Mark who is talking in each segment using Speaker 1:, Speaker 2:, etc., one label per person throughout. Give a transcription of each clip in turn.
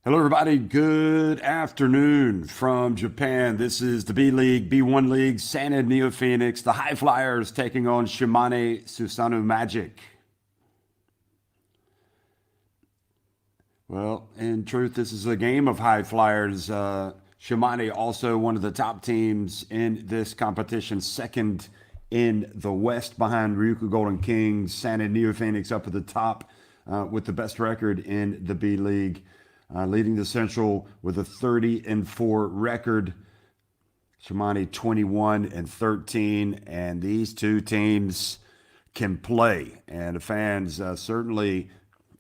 Speaker 1: Hello, everybody. Good afternoon from Japan. This is the B League, B1 League, Santa NeoPhoenix, the High Flyers taking on SHIMANE SUSANOO Magic. Well, in truth, this is a game of High Flyers. SHIMANE also one of the top teams in this competition, second in the West behind Ryukyu Golden Kings. Santa NeoPhoenix up at the top with the best record in the B League. Leading the Central with a 30-4 record. SHIMANE 21-13, and these two teams can play, and the fans certainly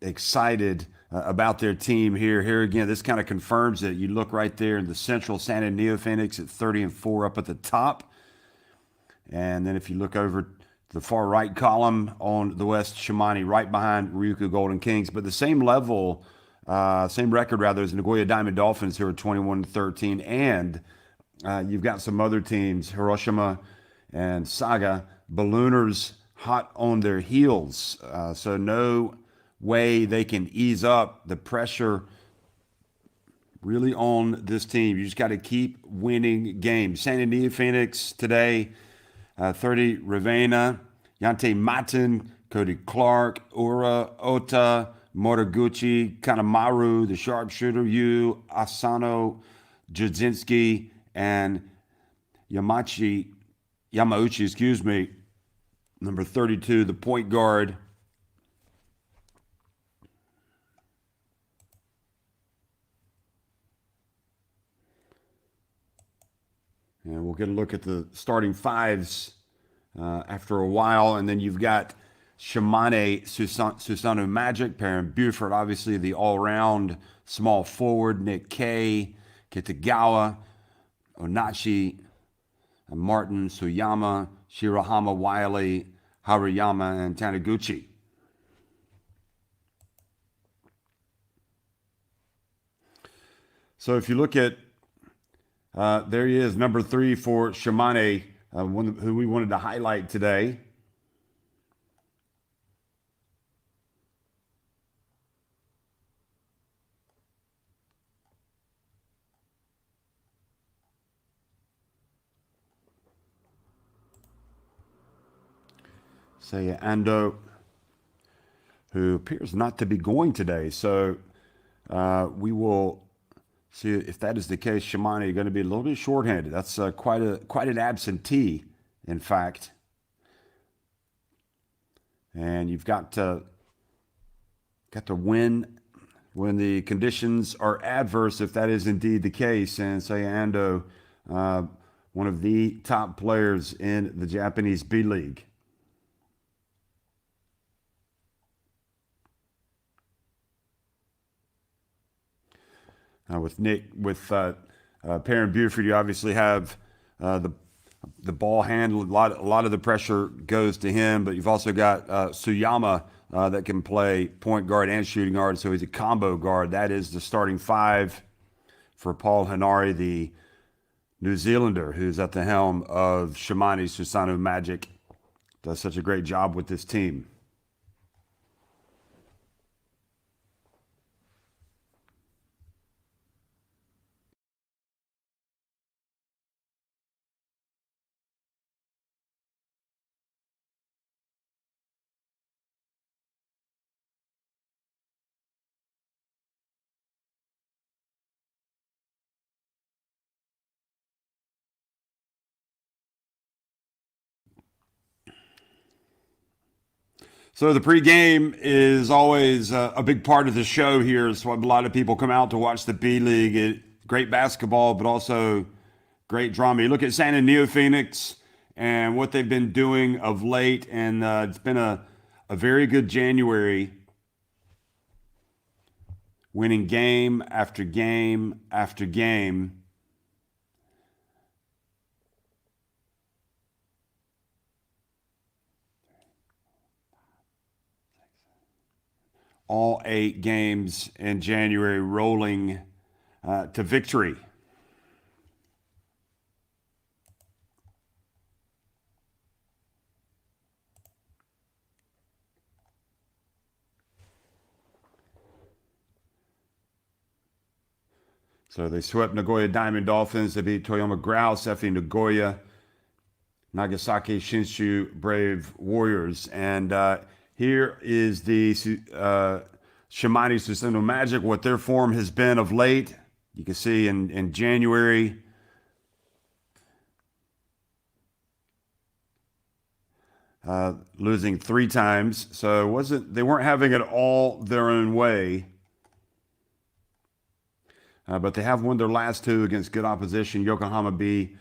Speaker 1: excited about their team here. Here again, this kind of confirms it. You look right there in the Central, Santa NeoPhoenix at 30-4 up at the top, and then if you look over the far right column on the West, SHIMANE right behind Ryukyu Golden Kings, but the same level. Same record, rather, as Nagoya Diamond Dolphins, who are 21-13. And you've got some other teams, Hiroshima and Saga, ballooners hot on their heels. So no way they can ease up the pressure really on this team. You just got to keep winning games. Santa NeoPhoenix today, 30 Ravenna, Yante Matin, Cody Clark, Ura, Ota, Motoguchi, Kanemaru, the sharpshooter, Yu, Asano, Judzinski, and Yamauchi, number 32, the point guard. And we'll get a look at the starting fives after a while. And then you've got SHIMANE SUSANOO Magic, Perrin Buford, obviously the all-round small forward, Nick Kay, Kitagawa, Onachi, Martin, Suyama, Shirahama, Wiley, Haruyama, and Taniguchi. So if you look at, there he is, number 3 for SHIMANE, who we wanted to highlight today. Seiya Ando, who appears not to be going today. So we will see if that is the case. SHIMANE going to be a little bit shorthanded. That's quite an absentee, in fact. And you've got to win when the conditions are adverse, if that is indeed the case. And Seiya Ando, one of the top players in the Japanese B League. With Perrin Buford, you obviously have the ball handle. A lot of the pressure goes to him, but you've also got Suyama that can play point guard and shooting guard, so he's a combo guard. That is the starting five for Paul Hanari, the New Zealander who's at the helm of SHIMANE SUSANOO Magic. Does such a great job with this team. So the pregame is always a big part of the show here. So a lot of people come out to watch the B League. Great basketball, but also great drama. You look at Santa NeoPhoenix and what they've been doing of late, and it's been a very good January, winning game after game after game. All 8 games in January rolling to victory. So they swept Nagoya Diamond Dolphins. They beat Toyama Grouse, FE Nagoya, Nagasaki Shinshu Brave Warriors. And here is the Shimane Susanoo Magic, what their form has been of late. You can see in January, losing 3 times. So they weren't having it all their own way. But they have won their last 2 against good opposition, Yokohama B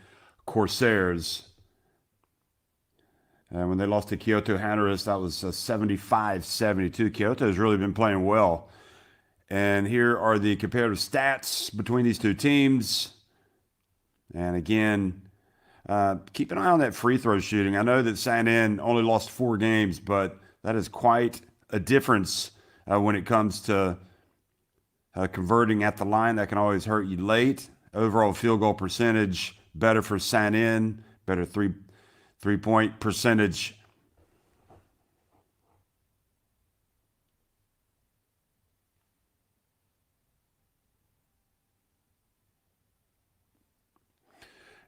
Speaker 1: Corsairs. And when they lost to Kyoto Hanorus, that was 75-72. Kyoto has really been playing well. And here are the comparative stats between these 2 teams. And again, keep an eye on that free throw shooting. I know that SUSANOO only lost 4 games, but that is quite a difference when it comes to converting at the line. That can always hurt you late. Overall field goal percentage, better for SUSANOO, better three-point percentage.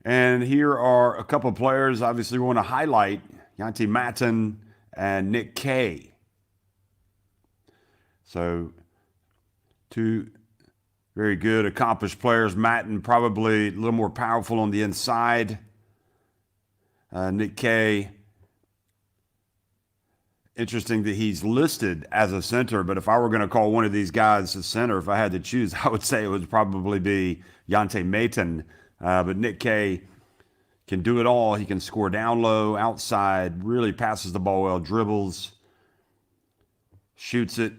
Speaker 1: And here are a couple of players. Obviously, we want to highlight Yanti Matten and Nick Kay. So 2 very good, accomplished players. Matten probably a little more powerful on the inside. Nick Kay, interesting that he's listed as a center, but if I were going to call one of these guys a center, if I had to choose, I would say it would probably be Yanti Matten. But Nick Kay can do it all. He can score down low, outside, really passes the ball well, dribbles, shoots it,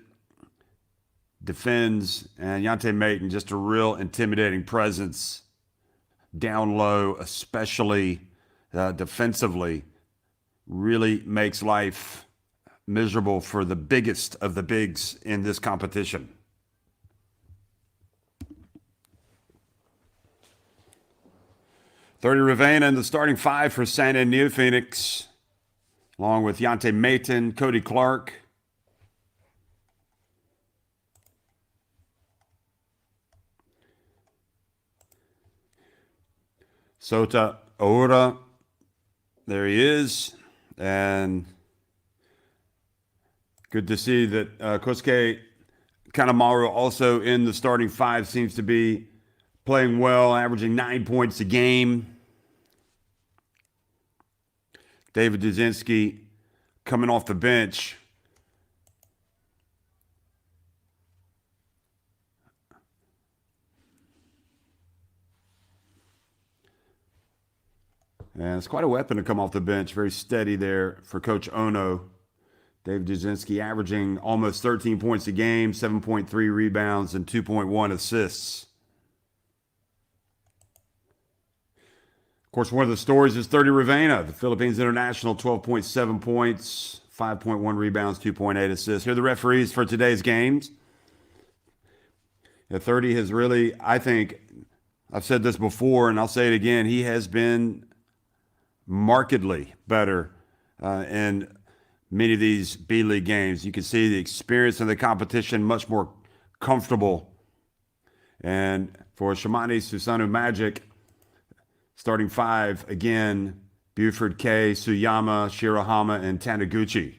Speaker 1: defends. And Yanti Matten, just a real intimidating presence down low, especially defensively, really makes life miserable for the biggest of the bigs in this competition. Thirty Ravena in the starting 5 for SUSANOO and NeoPhoenix, along with Yanti Matten, Cody Clark. Sota Oura, there he is. And good to see that Kosuke Kanemaru also in the starting 5, seems to be playing well, averaging 9 points a game. David Duzinski coming off the bench. And it's quite a weapon to come off the bench. Very steady there for Coach Ono. David Duzinski averaging almost 13 points a game, 7.3 rebounds, and 2.1 assists. Of course, one of the stories is 30 Ravena, the Philippines international, 12.7 points, 5.1 rebounds, 2.8 assists. Here are the referees for today's games. 30 has really, I think, I've said this before and I'll say it again, he has been markedly better in many of these B-League games. You can see the experience in the competition, much more comfortable. And for Shimane Susanoo Magic, starting 5, again, Buford K, Suyama, Shirahama, and Taniguchi.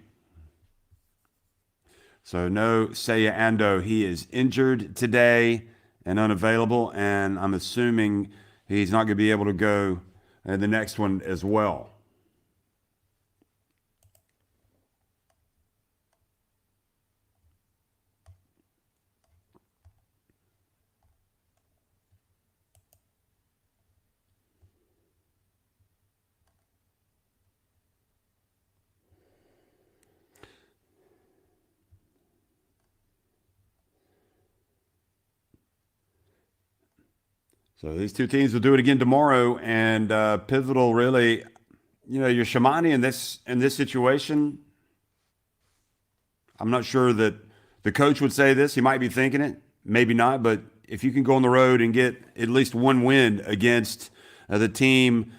Speaker 1: So no Seiya Ando. He is injured today and unavailable, and I'm assuming he's not going to be able to go in the next one as well. So these 2 teams will do it again tomorrow, and pivotal, really. You know, your Shimane in this situation. I'm not sure that the coach would say this. He might be thinking it, maybe not. But if you can go on the road and get at least one win against the team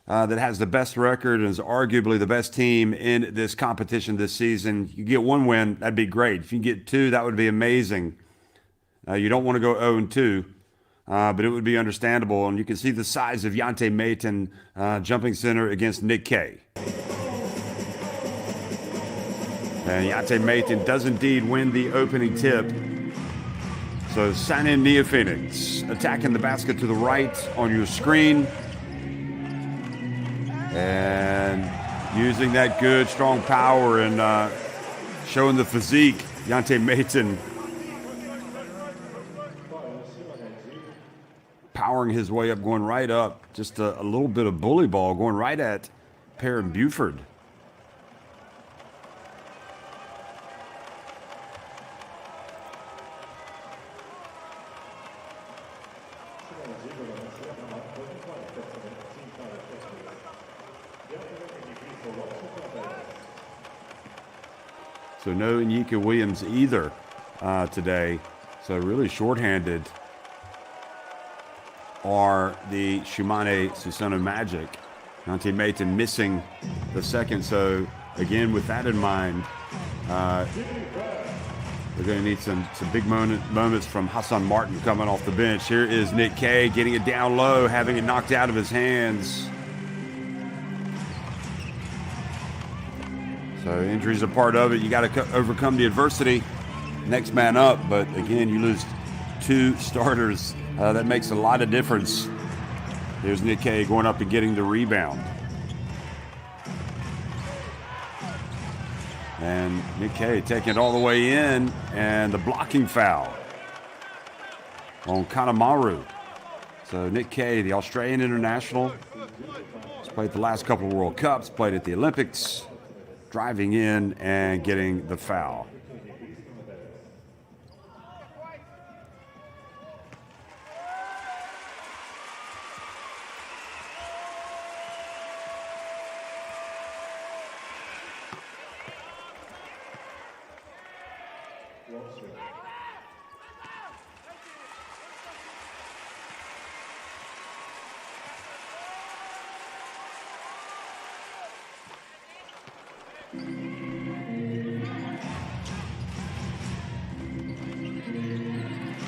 Speaker 1: that has the best record and is arguably the best team in this competition this season, you get one win, that'd be great. If you get 2, that would be amazing. You don't want to go 0-2. but it would be understandable. And you can see the size of Yante Mayton jumping center against Nick Kay. And Yante Mayton does indeed win the opening tip. So SUSANOO NeoPhoenix attacking the basket to the right on your screen. And using that good, strong power and showing the physique, Yante Mayton powering his way up, going right up. Just a little bit of bully ball going right at Perrin Buford. So no Inyika Williams either today. So really shorthanded are the SHIMANE SUSANOO Magic. Yante Mayton missing the second. So again, with that in mind, we're going to need some big moments from Hassan Martin coming off the bench. Here is Nick Kay getting it down low, having it knocked out of his hands. So injuries are part of it. You got to overcome the adversity. Next man up. But again, you lose two starters. That makes a lot of difference. There's Nick Kay going up and getting the rebound. And Nick Kay taking it all the way in. And the blocking foul on Kanemaru. So Nick Kay, the Australian international, has played the last couple of World Cups, played at the Olympics, driving in and getting the foul.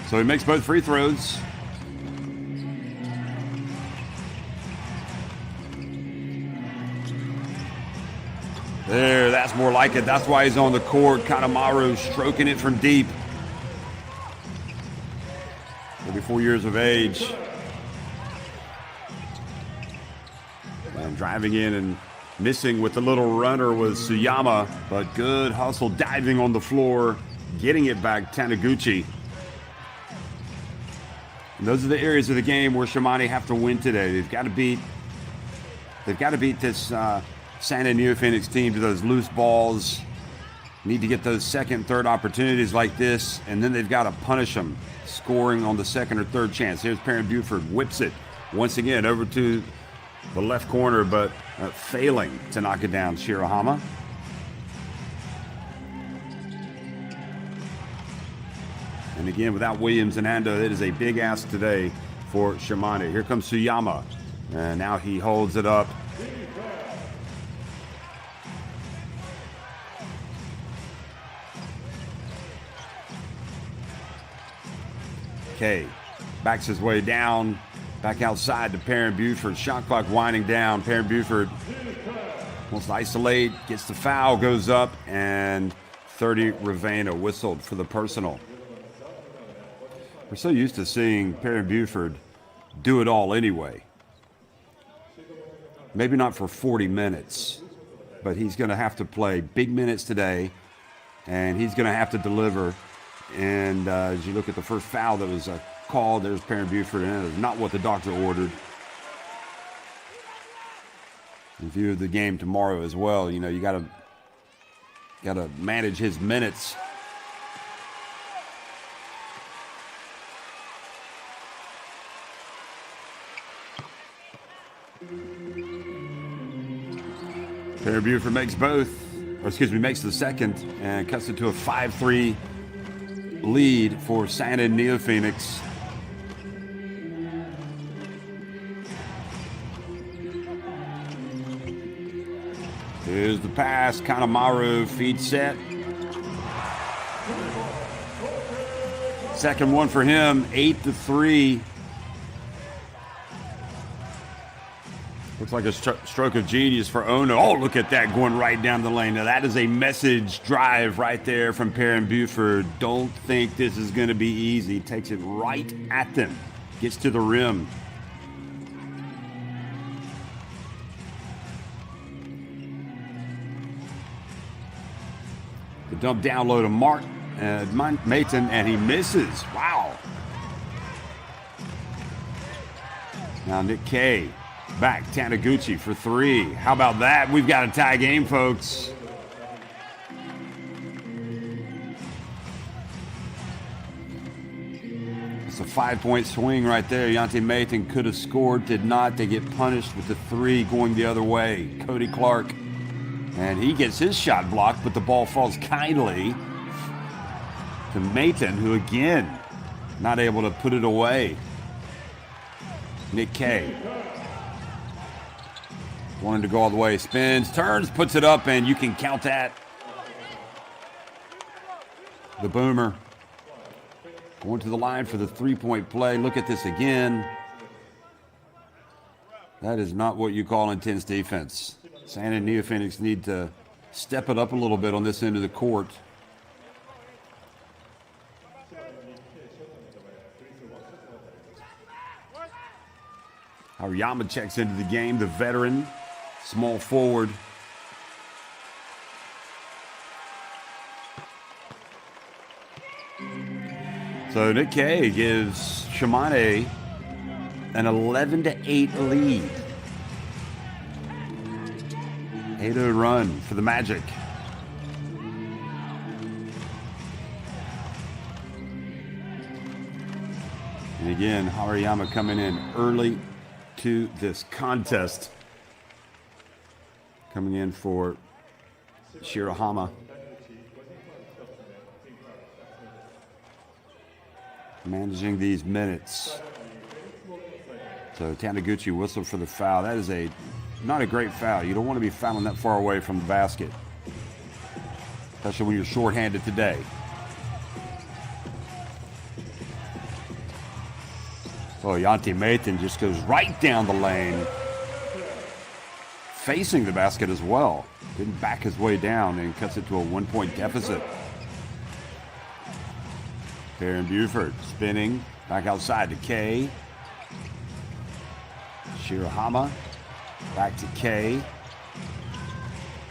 Speaker 1: So he makes both free throws. There, that's more like it. That's why he's on the court. Kanemaru stroking it from deep. 34 years of age. And driving in and missing with the little runner was Suyama, but good hustle diving on the floor, getting it back, Taniguchi. And those are the areas of the game where SHIMANE have to win today. They've got to beat this SUSANOO NeoPhoenix team to those loose balls. Need to get those second, third opportunities like this, and then they've got to punish them, scoring on the second or third chance. Here's Perrin Buford, whips it once again over to the left corner, but failing to knock it down. Shirahama. And again, without Williams and Ando, it is a big ask today for SHIMANE. Here comes Suyama. And now he holds it up. Kay backs his way down. Back outside to Perrin Buford. Shot clock winding down. Perrin Buford wants to isolate. Gets the foul. Goes up. And 30 Ravena whistled for the personal. We're so used to seeing Perrin Buford do it all anyway. Maybe not for 40 minutes, but he's going to have to play big minutes today, and he's going to have to deliver. And as you look at the first foul that was called, there's Perrin Buford, and it is not what the doctor ordered. In view of the game tomorrow as well, you know, you got to manage his minutes. Perrin Buford makes makes the second and cuts it to a 5-3 lead for SUSANOO NeoPhoenix. Here's the pass, Kanemaru, feed set. Second one for him, 8-3. Looks like a stroke of genius for Ono. Oh, look at that going right down the lane. Now, that is a message drive right there from Perrin Buford. Don't think this is going to be easy. Takes it right at them. Gets to the rim. The dump down low to Mark Maton, and he misses. Wow. Now Nick K. Back, Taniguchi for three. How about that? We've got a tie game, folks. It's a 5-point swing right there. Yante Maton could have scored, did not. They get punished with the three going the other way. Cody Clark, and he gets his shot blocked, but the ball falls kindly to Maton, who again, not able to put it away. Nick K. Wanted to go all the way, spins, turns, puts it up, and you can count that. The Boomer going to the line for the three-point play. Look at this again. That is not what you call intense defense. San and NeoPhoenix need to step it up a little bit on this end of the court. Hariyama checks into the game, the veteran. Small forward. So Nick K gives Shimane an 11-8 lead. 8-0 run for the Magic. And again, Hariyama coming in early to this contest. Coming in for Shirahama. Managing these minutes. So Taniguchi whistled for the foul. That is not a great foul. You don't want to be fouling that far away from the basket, especially when you're shorthanded today. So Yante Maton just goes right down the lane, facing the basket as well. Didn't back his way down and cuts it to a 1-point deficit. Perrin Buford spinning back outside to K. Shirahama back to K.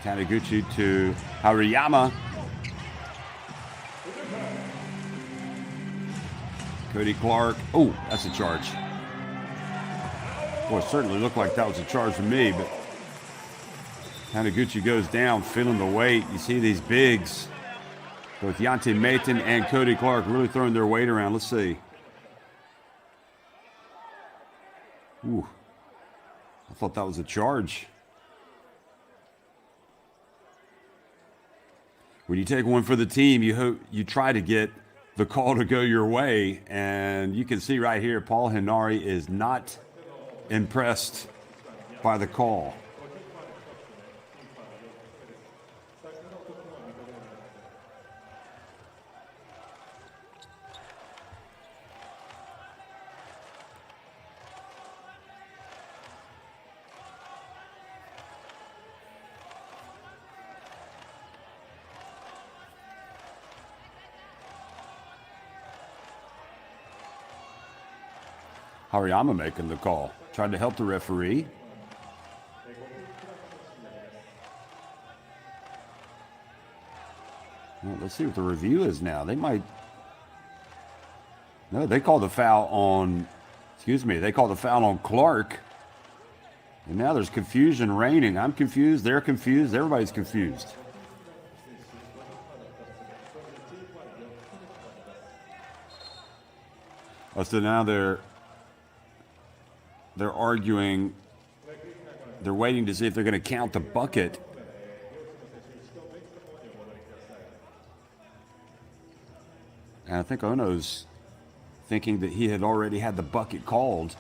Speaker 1: Taniguchi to Hariyama. Cody Clark. Oh, that's a charge. Boy, it certainly looked like that was a charge for me, but Taniguchi goes down, feeling the weight. You see these bigs, both Yante Maton and Cody Clark, really throwing their weight around. Let's see. Ooh, I thought that was a charge. When you take one for the team, you try to get the call to go your way, and you can see right here, Paul Henare is not impressed by the call. Hariyama making the call, trying to help the referee. Well, let's see what the review is now. They might. No, they called the foul on. They called the foul on Clark. And now there's confusion reigning. I'm confused. They're confused. Everybody's confused. Oh, so now they're arguing. They're waiting to see if they're going to count the bucket. And I think Ono's thinking that he had already had the bucket called.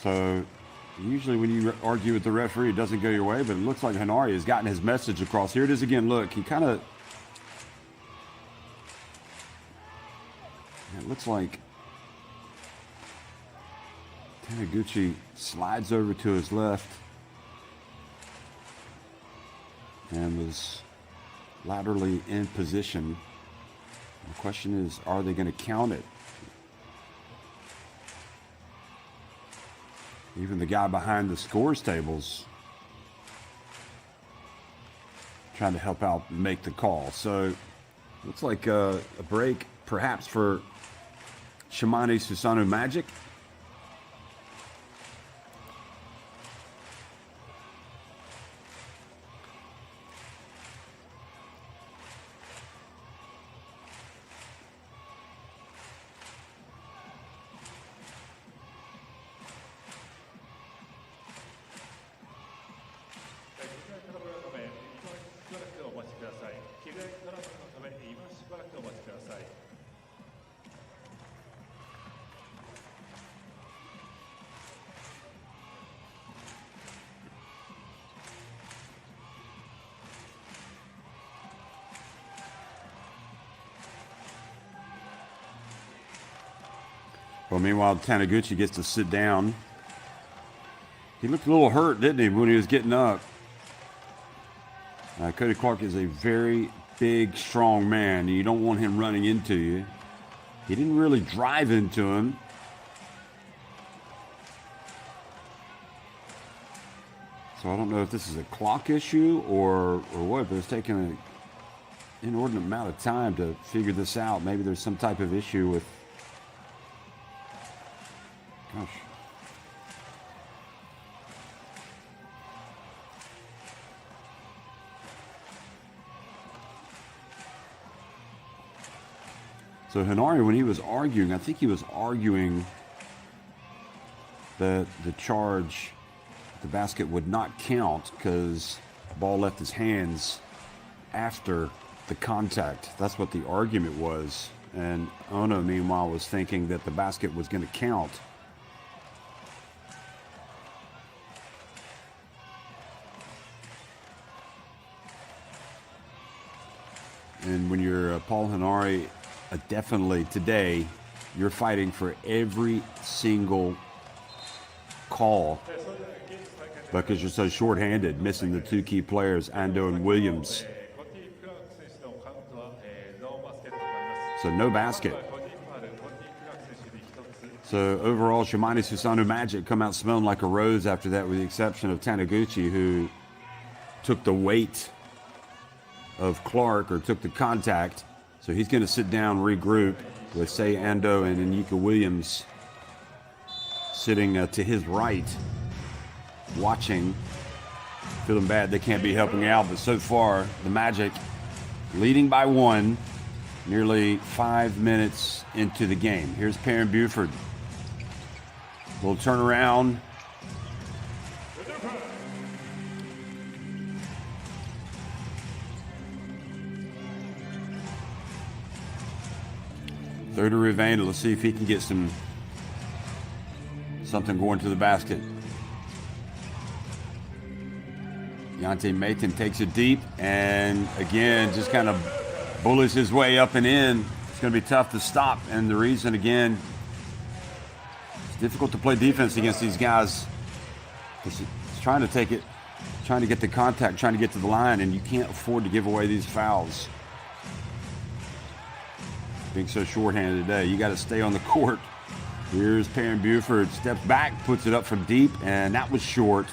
Speaker 1: So usually when you argue with the referee, it doesn't go your way, but it looks like Henare has gotten his message across. Here it is again. Look, he kind of, it looks like Taniguchi slides over to his left and was laterally in position. The question is, are they going to count it? Even the guy behind the scores tables trying to help out and make the call. So looks like a break perhaps for Shimane Susanoo Magic. Well, meanwhile, Taniguchi gets to sit down. He looked a little hurt, didn't he, when he was getting up? Cody Clark is a very big, strong man. You don't want him running into you. He didn't really drive into him. So I don't know if this is a clock issue or what, but it's taking an inordinate amount of time to figure this out. Maybe there's some type of issue with... Gosh. So Henare, when he was arguing, I think he was arguing that the charge, the basket would not count because the ball left his hands after the contact. That's what the argument was. And Ono, meanwhile, was thinking that the basket was going to count. And when you're Paul Henare, definitely today, you're fighting for every single call because you're so shorthanded, missing the two key players, Ando and Williams. So no basket. So overall, Shimane Susanoo Magic come out smelling like a rose after that, with the exception of Taniguchi, who took the weight of Clark, or took the contact. So he's going to sit down, regroup with Sei Ando and Inyika Williams sitting to his right, watching, feeling bad they can't be helping out. But so far, the Magic leading by one, nearly 5 minutes into the game. Here's Perrin Buford. Little turnaround. Third to Rivane. Let's see if he can get something going to the basket. Yante Mathan takes it deep, and again, just kind of bullies his way up and in. It's going to be tough to stop, and the reason, again, it's difficult to play defense against these guys. It's trying to take it, trying to get the contact, trying to get to the line, and you can't afford to give away these fouls. Being so shorthanded today, you got to stay on the court. Here's Perrin Buford, steps back, puts it up from deep, and that was short.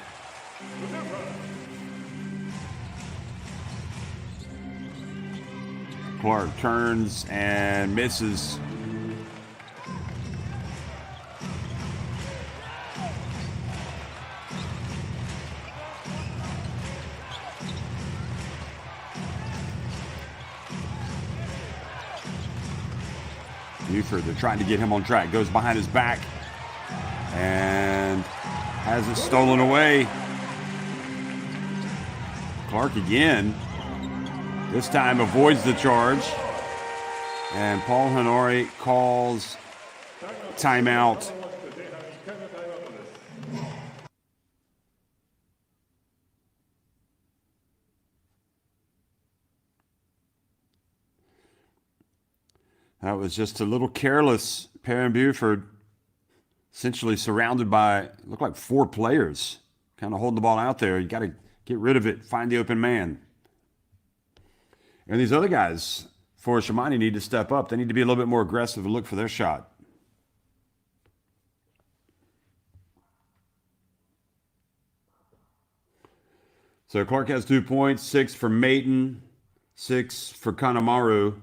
Speaker 1: Clark turns and misses. Buford, they're trying to get him on track. Goes behind his back and has it stolen away. Clark again. This time avoids the charge. And Paul Henare calls timeout. That was just a little careless. Perrin Buford essentially surrounded by, look like 4 players, kind of holding the ball out there. You got to get rid of it, find the open man. And these other guys for Shimane need to step up. They need to be a little bit more aggressive and look for their shot. So Clark has 2 points, 6 for Maton, 6 for Kanemaru.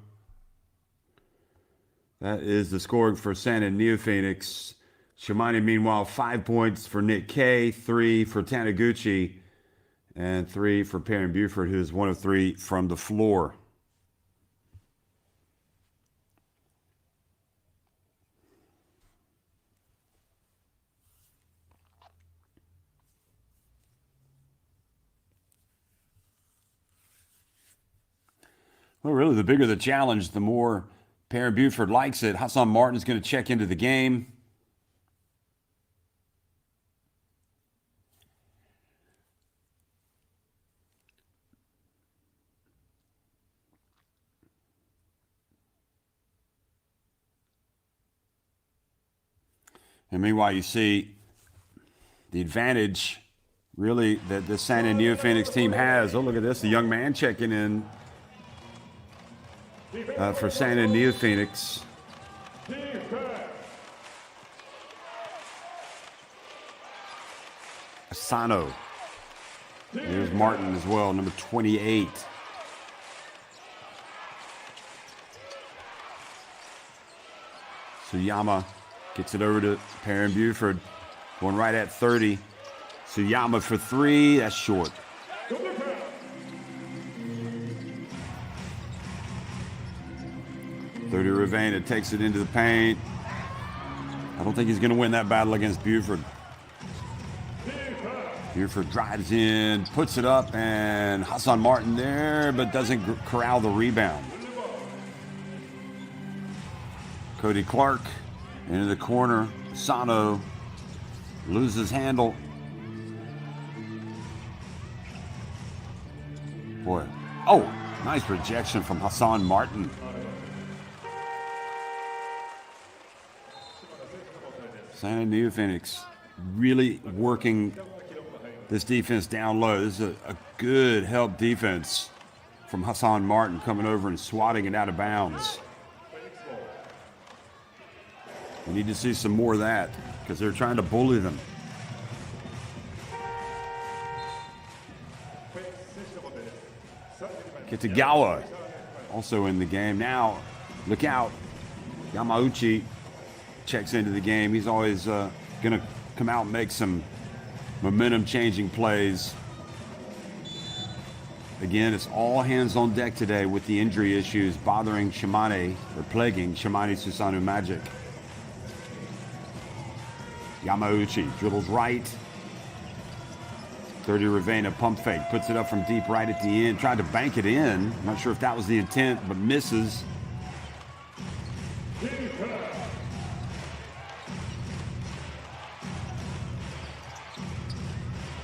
Speaker 1: That is the scoring for San and NeoPhoenix. Shimane, meanwhile, 5 points for Nick K, 3 for Taniguchi, and 3 for Perrin Buford, who is 1 of 3 from the floor. Well, really, the bigger the challenge, the more Perrin Buford likes it. Hassan Martin is going to check into the game. And meanwhile, you see the advantage, really, that the San and NeoPhoenix team has. Oh, look at this. The young man checking in for San and NeoPhoenix. SUSANOO. There's Martin as well, number 28. Suyama gets it over to Perrin Buford, going right at 30. Suyama for 3, that's short. 30 Ravena takes it into the paint. I don't think he's going to win that battle against Buford. Buford drives in, puts it up, and Hassan Martin there, but doesn't corral the rebound. Cody Clark into the corner. SUSANOO loses handle. Boy. Oh, nice rejection from Hassan Martin. San and NeoPhoenix really working this defense down low. This is a good help defense from Hassan Martin, coming over and swatting it out of bounds. We need to see some more of that because they're trying to bully them. Kitagawa also in the game. Now, look out. Yamauchi checks into the game. He's always going to come out and make some momentum-changing plays. Again, it's all hands on deck today with the injury issues bothering Shimane, or plaguing Shimane SUSANOO Magic. Yamauchi dribbles right. 30 Ravena pump fake, puts it up from deep right at the end. Tried to bank it in. Not sure if that was the intent, but misses.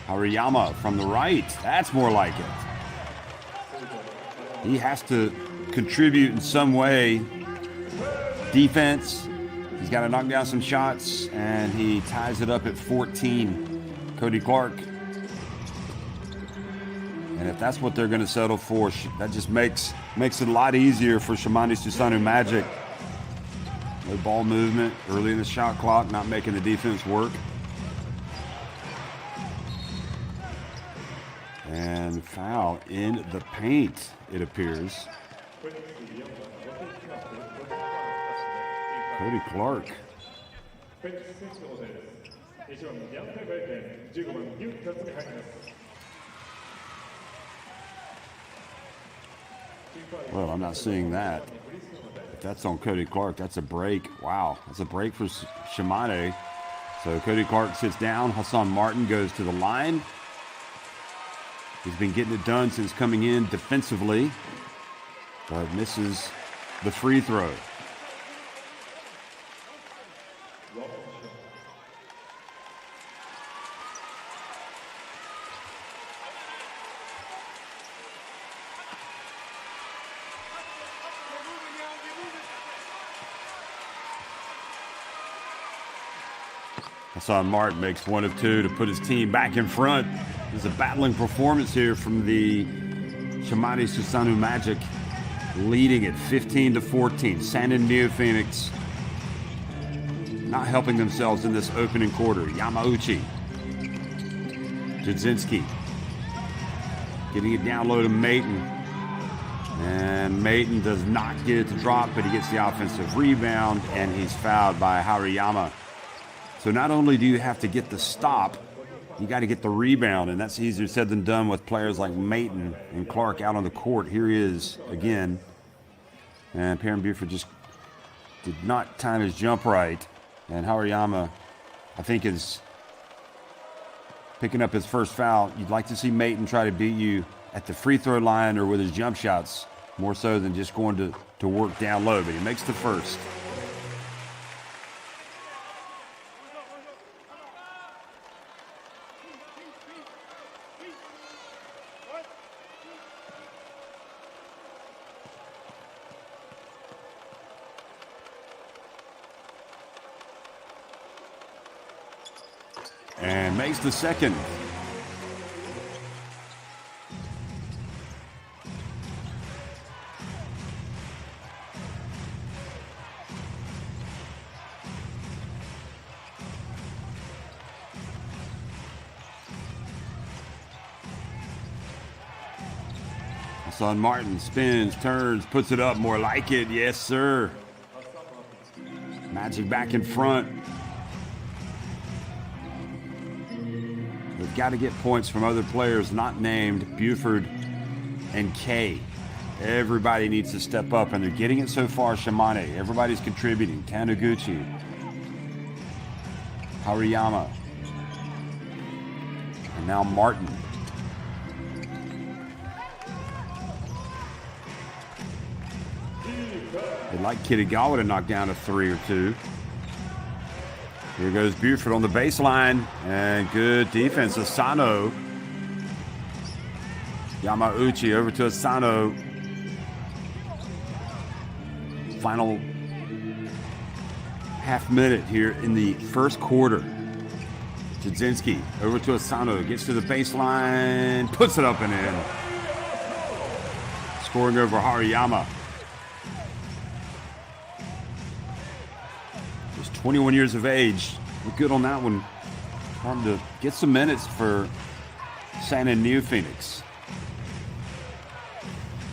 Speaker 1: Hariyama from the right. That's more like it. He has to contribute in some way. Defense. He's got to knock down some shots, and he ties it up at 14. Cody Clark. And if that's what they're going to settle for, that just makes it a lot easier for Shimane SUSANOO Magic. No ball movement early in the shot clock, not making the defense work. And foul in the paint, it appears. Cody Clark. Well, I'm not seeing that. If that's on Cody Clark, that's a break. Wow, that's a break for Shimane. So Cody Clark sits down. Hassan Martin goes to the line. He's been getting it done since coming in defensively, but misses the free throw. Hassan Martin makes 1 of 2 to put his team back in front. There's a battling performance here from the SHIMANE SUSANOO Magic, leading at 15-14. SANAN NeoPhoenix not helping themselves in this opening quarter. Yamauchi, Jadzinski, getting it down low to Mayton. And Mayton does not get it to drop, but he gets the offensive rebound, and he's fouled by Hariyama. So not only do you have to get the stop, you got to get the rebound, and that's easier said than done with players like Mayton and Clark out on the court. Here he is again. And Perrin Buford just did not time his jump right. And Hariyama, I think, is picking up his first foul. You'd like to see Mayton try to beat you at the free throw line or with his jump shots, more so than just going to work down low, but he makes the first. And makes the second. Hassan Martin spins, turns, puts it up, more like it. Yes, sir. Magic back in front. They've got to get points from other players not named Buford and Kay. Everybody needs to step up, and they're getting it so far. SHIMANE, everybody's contributing. Taniguchi, Hariyama, and now Martin. They'd like Kitagawa to knock down a 3 or 2. Here goes Buford on the baseline, and good defense. Asano. Yamauchi over to Asano. Final half minute here in the first quarter. Jadzinski over to Asano, gets to the baseline, puts it up and in. Scoring over Hariyama. Just 21 years of age. Look good on that one. Trying to get some minutes for SANAN NeoPhoenix.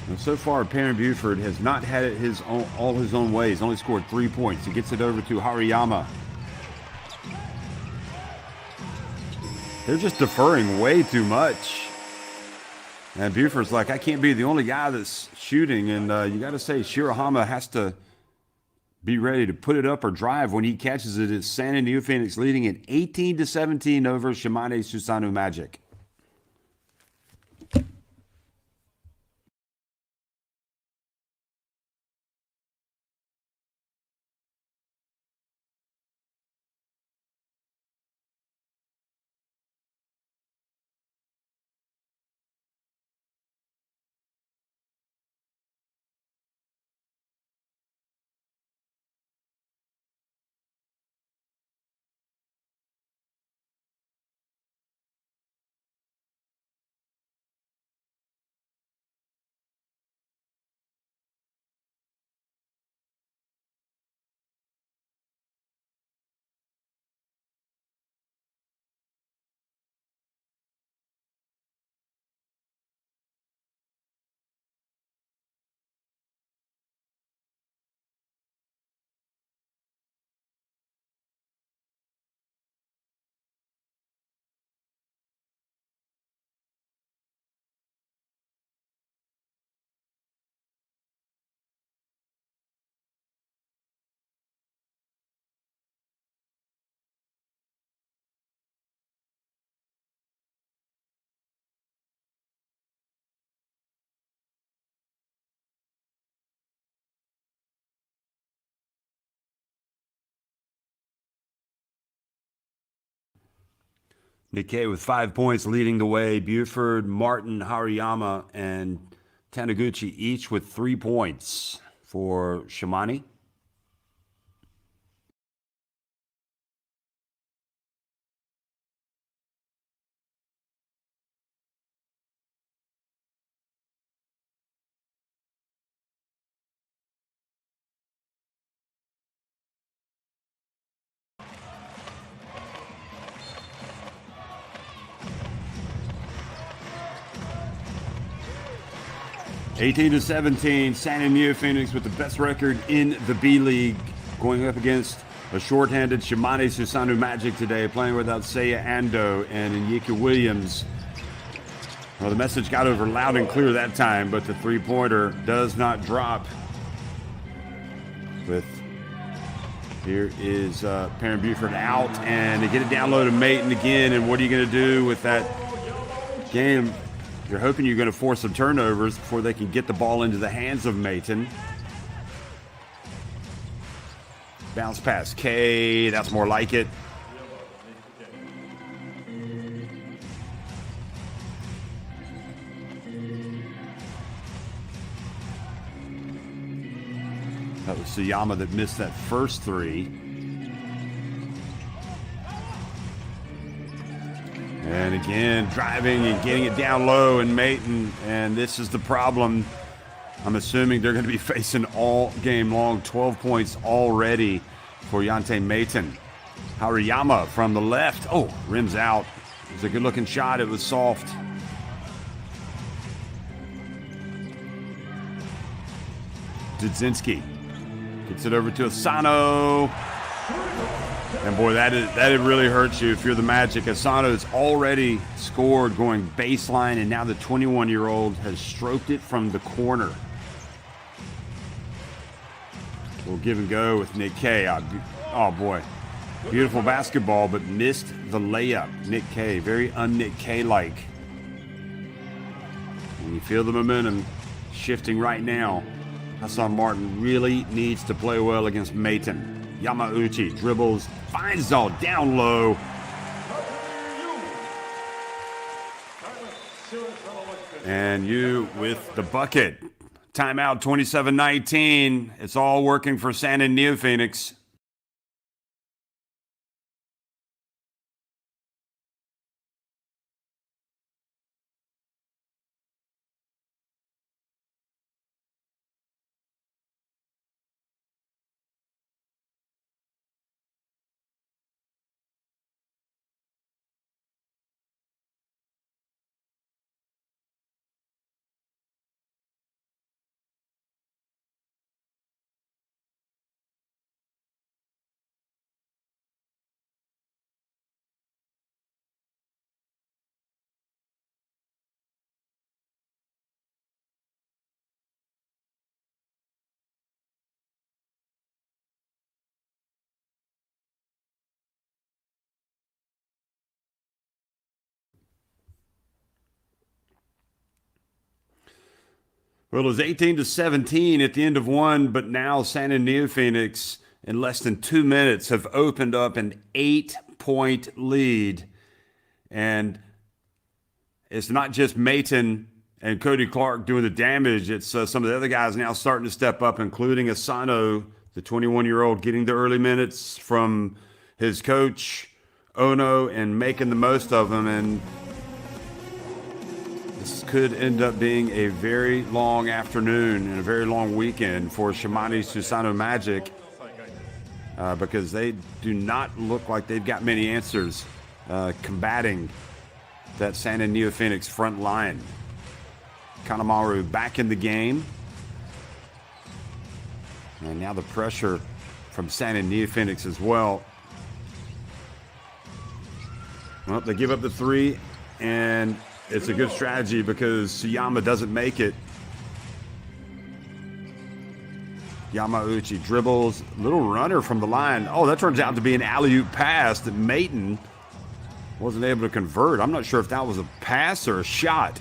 Speaker 1: And so far, Perrin Buford has not had it all his own way. He's only scored 3 points. He gets it over to Hariyama. They're just deferring way too much. And Buford's like, I can't be the only guy that's shooting. And you got to say, Shirahama has to be ready to put it up or drive when he catches it. It's SANAN NeoPhoenix leading at 18-17 over SHIMANE SUSANOO Magic. Nikkei with 5 points leading the way. Buford, Martin, Hariyama, and Taniguchi each with 3 points for SHIMANE. 18-17, NeoPhoenix with the best record in the B-League, going up against a shorthanded SHIMANE SUSANOO Magic today, playing without Seiya Ando and Inyika Williams. Well, the message got over loud and clear that time, but the three-pointer does not drop. Here is Perrin Buford out, and they get it down low to Maton again. And what are you going to do with that game? You're hoping you're going to force some turnovers before they can get the ball into the hands of Maton. Bounce pass K, that's more like it. That was Suyama that missed that first three. And again, driving and getting it down low, and Maton, and this is the problem. I'm assuming they're going to be facing all game long. 12 points already for Yante Maton. Hariyama from the left. Oh, rims out. It was a good-looking shot. It was soft. Dudzinski gets it over to Asano. And boy, that really hurts you if you're the Magic. Asano's already scored going baseline, and now the 21-year-old has stroked it from the corner. We'll give and go with Nick K. Oh boy, beautiful basketball, but missed the layup. Nick K, very un-Nick K-like. And you feel the momentum shifting right now. Hassan Martin really needs to play well against Maton. Yamauchi dribbles, finds all down low. And you with the bucket. Timeout 27-19. It's all working for NeoPhoenix. Well, it was 18-17 at the end of one, but now NeoPhoenix in less than 2 minutes have opened up an 8-point lead. And it's not just Maton and Cody Clark doing the damage. It's some of the other guys now starting to step up, including Asano, the 21-year-old, getting the early minutes from his coach, Ono, and making the most of them. And this could end up being a very long afternoon and a very long weekend for SHIMANE SUSANOO Magic because they do not look like they've got many answers combating that NeoPhoenix front line. Kanemaru back in the game. And now the pressure from NeoPhoenix as well. Well, they give up the three, and it's a good strategy because Suyama doesn't make it. Yamauchi dribbles, little runner from the line. Oh, that turns out to be an alley-oop pass that Maton wasn't able to convert. I'm not sure if that was a pass or a shot.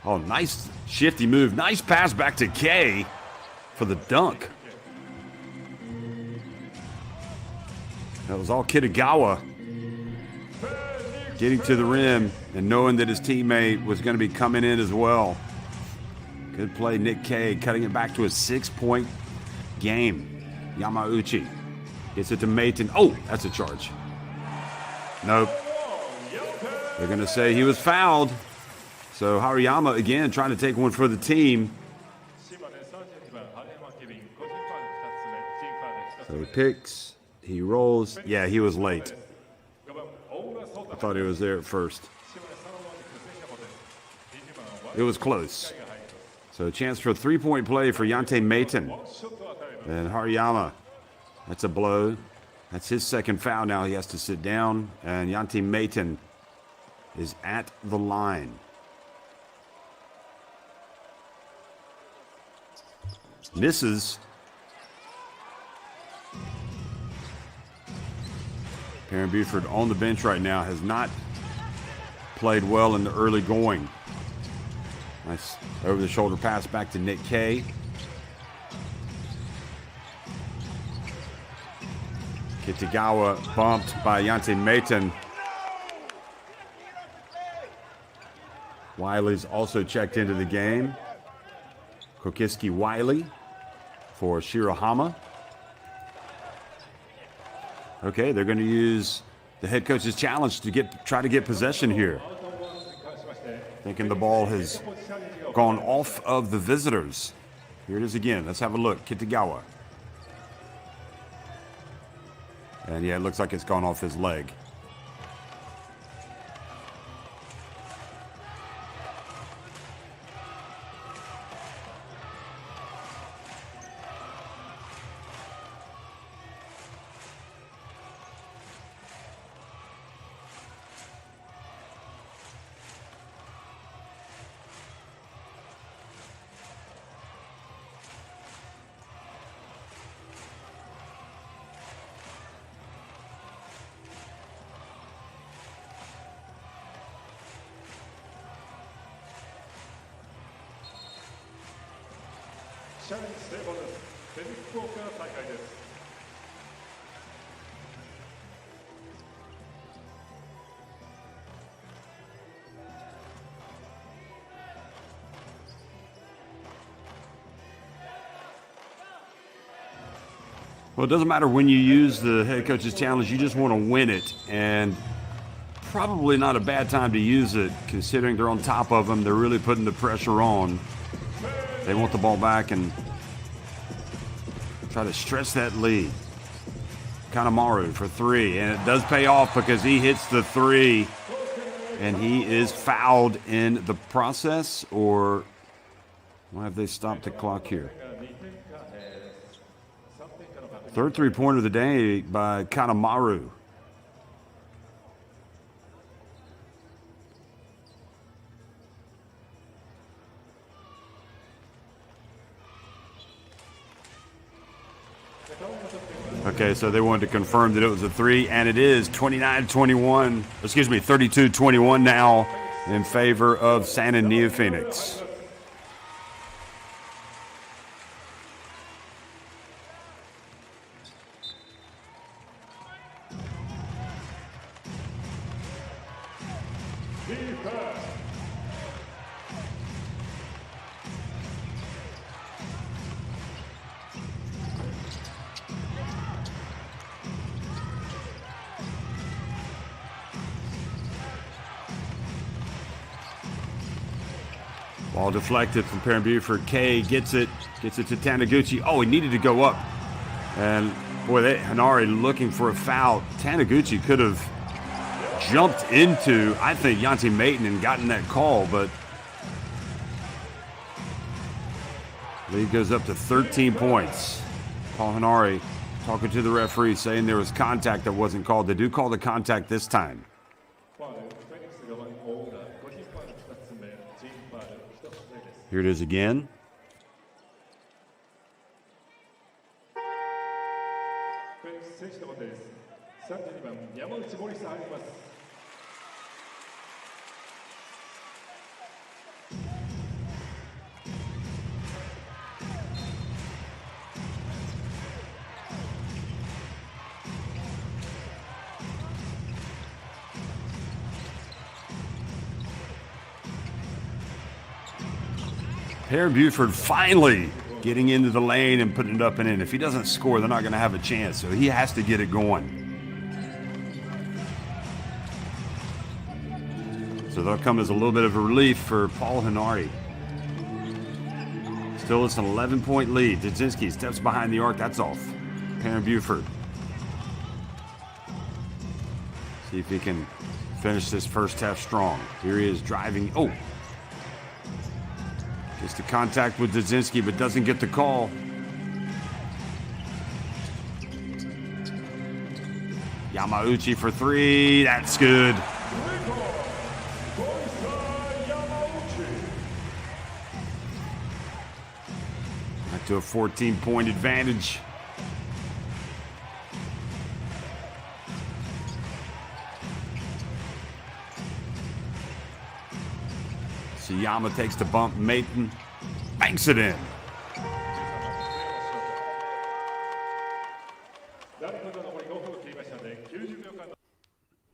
Speaker 1: Oh, nice shifty move. Nice pass back to K for the dunk. That was all Kitagawa getting to the rim and knowing that his teammate was going to be coming in as well. Good play, Nick K, cutting it back to a 6-point game. Yamauchi gets it to Maton. Oh, that's a charge. Nope. They're going to say he was fouled. So Hariyama, again, trying to take one for the team. So he picks, he rolls. Yeah, he was late. I thought he was there at first. It was close. So a chance for a three-point play for Yante Maton. And Hariyama, that's a blow. That's his second foul now. He has to sit down. And Yante Maton is at the line. Misses. Perrin Buford on the bench right now, has not played well in the early going. Nice over-the-shoulder pass back to Nick Kay. Kitagawa bumped by Yante Maton. Wiley's also checked into the game. Kokiski Wiley for Shirahama. Okay, they're going to use the head coach's challenge to try to get possession here. Thinking the ball has gone off of the visitors. Here it is again. Let's have a look. Kitagawa. And yeah, it looks like it's gone off his leg. Well, it doesn't matter when you use the head coach's challenge. You just want to win it, and probably not a bad time to use it, considering they're on top of them. They're really putting the pressure on. They want the ball back and try to stretch that lead. Kanemaru for three, and it does pay off because he hits the three, and he is fouled in the process. Or why have they stopped the clock here? Third three-pointer of the day by Kanemaru. Okay, so they wanted to confirm that it was a three, and it is 29-21, excuse me, 32-21 now in favor of San and NeoPhoenix. Ball deflected from Perrin Buford. Kay gets it to Taniguchi. Oh, he needed to go up. And boy, Hanari looking for a foul. Taniguchi could have jumped into, I think, Yante Maton and gotten that call, but lead goes up to 13 points. Paul Hanari talking to the referee, saying there was contact that wasn't called. They do call the contact this time. Here it is again. Perrin Buford finally getting into the lane and putting it up and in. If he doesn't score, they're not going to have a chance, so he has to get it going. So that'll come as a little bit of a relief for Paul Hanari. Still, it's an 11-point lead. Dudzinski steps behind the arc. That's off. Perrin Buford. See if he can finish this first half strong. Here he is driving. Oh! Gets the contact with Dzinski, but doesn't get the call. Yamauchi for three. That's good. Back to a 14-point advantage. Yama takes the bump. Maton banks it in.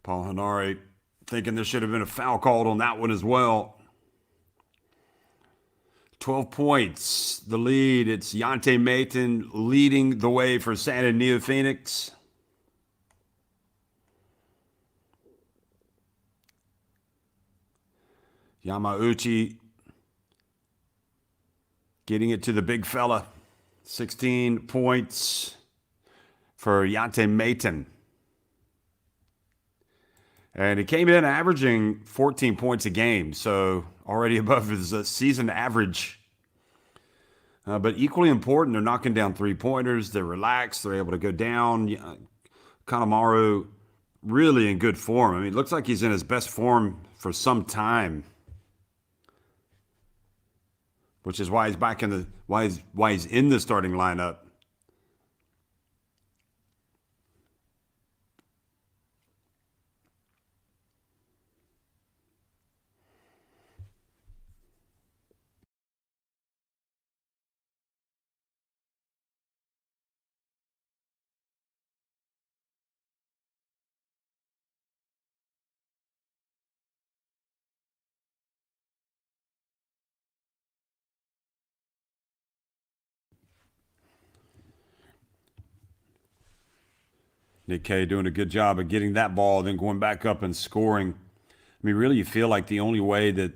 Speaker 1: Paul Hanare thinking there should have been a foul called on that one as well. 12 points. The lead. It's Yante Maton leading the way for Santa NeoPhoenix. Yamauchi getting it to the big fella. 16 points for Yante Maton. And he came in averaging 14 points a game, so already above his season average. But equally important, they're knocking down three-pointers. They're relaxed. They're able to go down. Kanemaru really in good form. I mean, it looks like he's in his best form for some time. Which is why he's back in the why he's in the starting lineup. Nick Kay doing a good job of getting that ball, then going back up and scoring. I mean, really, you feel like the only way that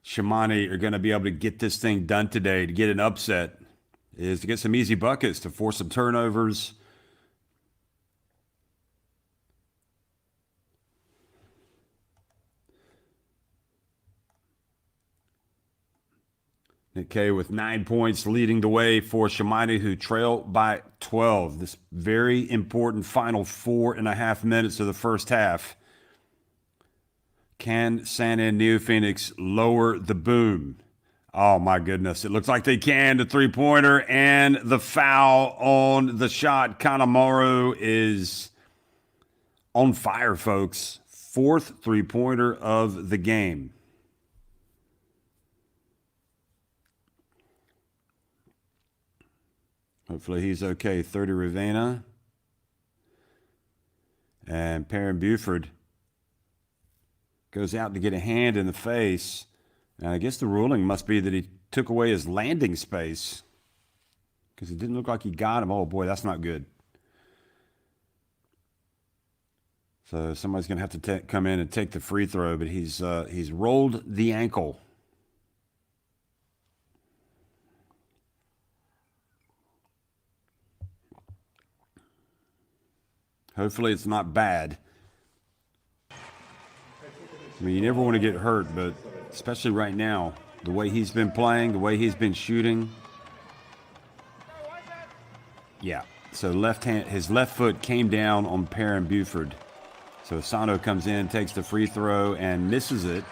Speaker 1: Shimane are going to be able to get this thing done today, to get an upset, is to get some easy buckets, to force some turnovers. Nick Kay with 9 points leading the way for Shimane, who trail by 12. This very important final 4.5 minutes of the first half. Can Santa NeoPhoenix lower the boom? Oh, my goodness. It looks like they can. The three-pointer and the foul on the shot. Kanemaru is on fire, folks. Fourth three-pointer of the game. Hopefully he's okay. 30 Ravena. And Perrin Buford goes out to get a hand in the face. And I guess the ruling must be that he took away his landing space, because it didn't look like he got him. Oh, boy, that's not good. So somebody's going to have to come in and take the free throw, but he's rolled the ankle. Hopefully it's not bad. I mean, you never want to get hurt, but especially right now, the way he's been playing, the way he's been shooting. Yeah. So his left foot came down on Perrin Buford. So SUSANOO comes in, takes the free throw, and misses it.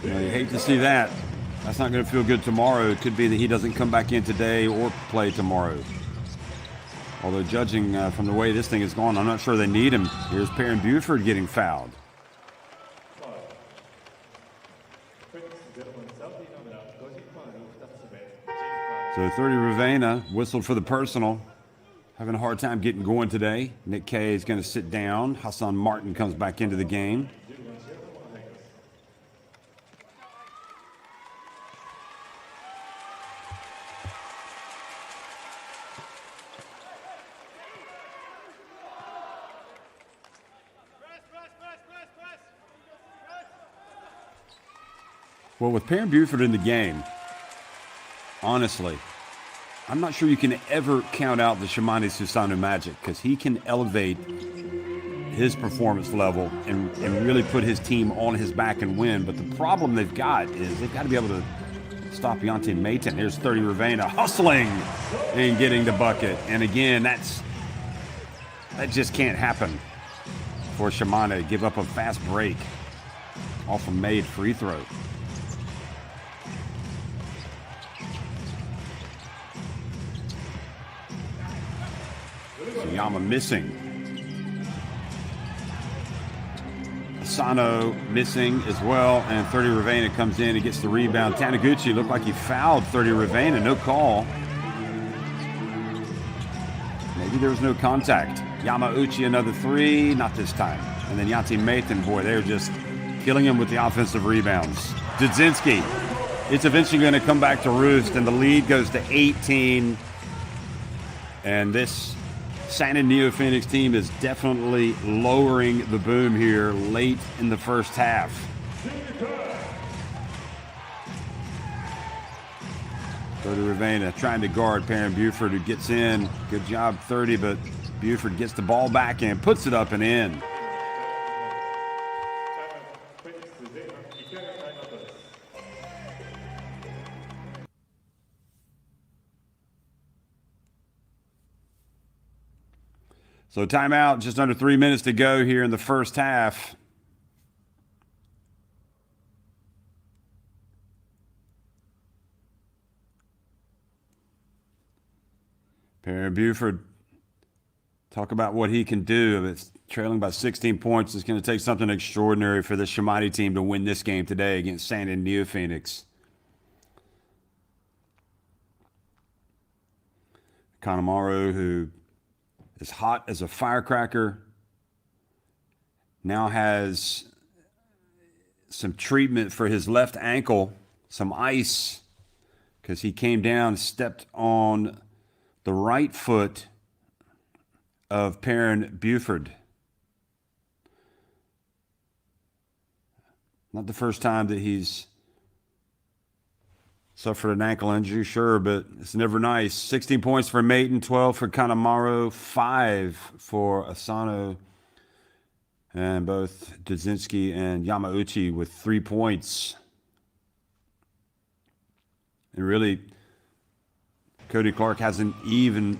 Speaker 1: You know, you hate to see that. That's not going to feel good tomorrow. It could be that he doesn't come back in today or play tomorrow. Although judging from the way this thing is going, I'm not sure they need him. Here's Perrin Buford getting fouled. So 30 Ravena whistled for the personal. Having a hard time getting going today. Nick Kay is going to sit down. Hassan Martin comes back into the game. Well, with Perrin Buford in the game, honestly, I'm not sure you can ever count out the Shimane SUSANOO magic, because he can elevate his performance level and really put his team on his back and win. But the problem they've got is they've got to be able to stop Yante Mayton. Here's 30 Ravena hustling and getting the bucket. And again, that just can't happen for SHIMANE. Give up a fast break off a made free throw. So Yama missing. SUSANOO missing as well, and 30 Ravena comes in and gets the rebound. Taniguchi looked like he fouled 30 Ravena, no call. Maybe there was no contact. Yamauchi another three, not this time. And then Yante Mayton, boy, they're just killing him with the offensive rebounds. Dudzinski, it's eventually going to come back to roost, and the lead goes to 18. And this SUSANOO NeoPhoenix team is definitely lowering the boom here late in the first half. Go to Ravena trying to guard Perrin Buford, who gets in. Good job, 30, but Buford gets the ball back and puts it up and in. So timeout, just under 3 minutes to go here in the first half. Perrin Buford, talk about what he can do. It's trailing by 16 points. It's going to take something extraordinary for the SHIMANE team to win this game today against SUSANOO NeoPhoenix. Kanemaru, who is hot as a firecracker, now has some treatment for his left ankle, some ice, because he came down, stepped on the right foot of Perrin Buford. Not the first time that he's suffered an ankle injury, sure, but it's never nice. 16 points for Mayton, 12 for Kanemaru, 5 for SUSANOO, and both Dudzinski and Yamauchi with 3 points. And really, Cody Clark hasn't even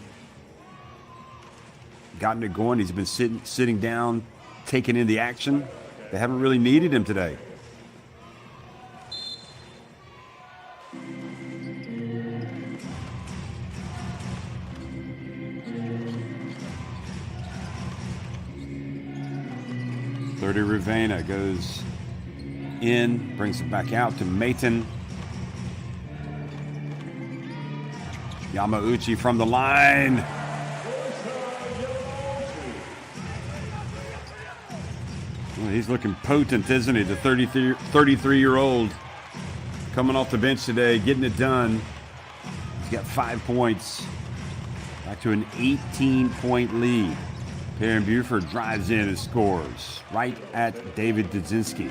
Speaker 1: gotten it going. He's been sitting down, taking in the action. They haven't really needed him today. Ravena goes in, brings it back out to Mayton. Yamauchi from the line. Well, he's looking potent, isn't he? The 33-year-old coming off the bench today, getting it done. He's got 5 points. Back to an 18-point lead. Perrin Buford drives in and scores right at David Dudzinski.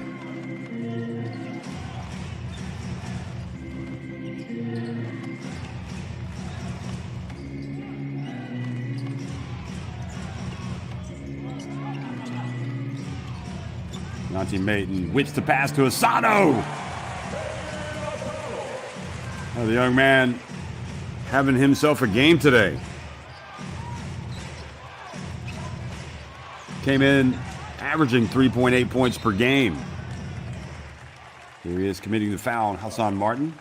Speaker 1: Yante Mayton whips the pass to SUSANOO. Oh, the young man having himself a game today. Came in averaging 3.8 points per game. Here he is committing the foul on Hassan Martin.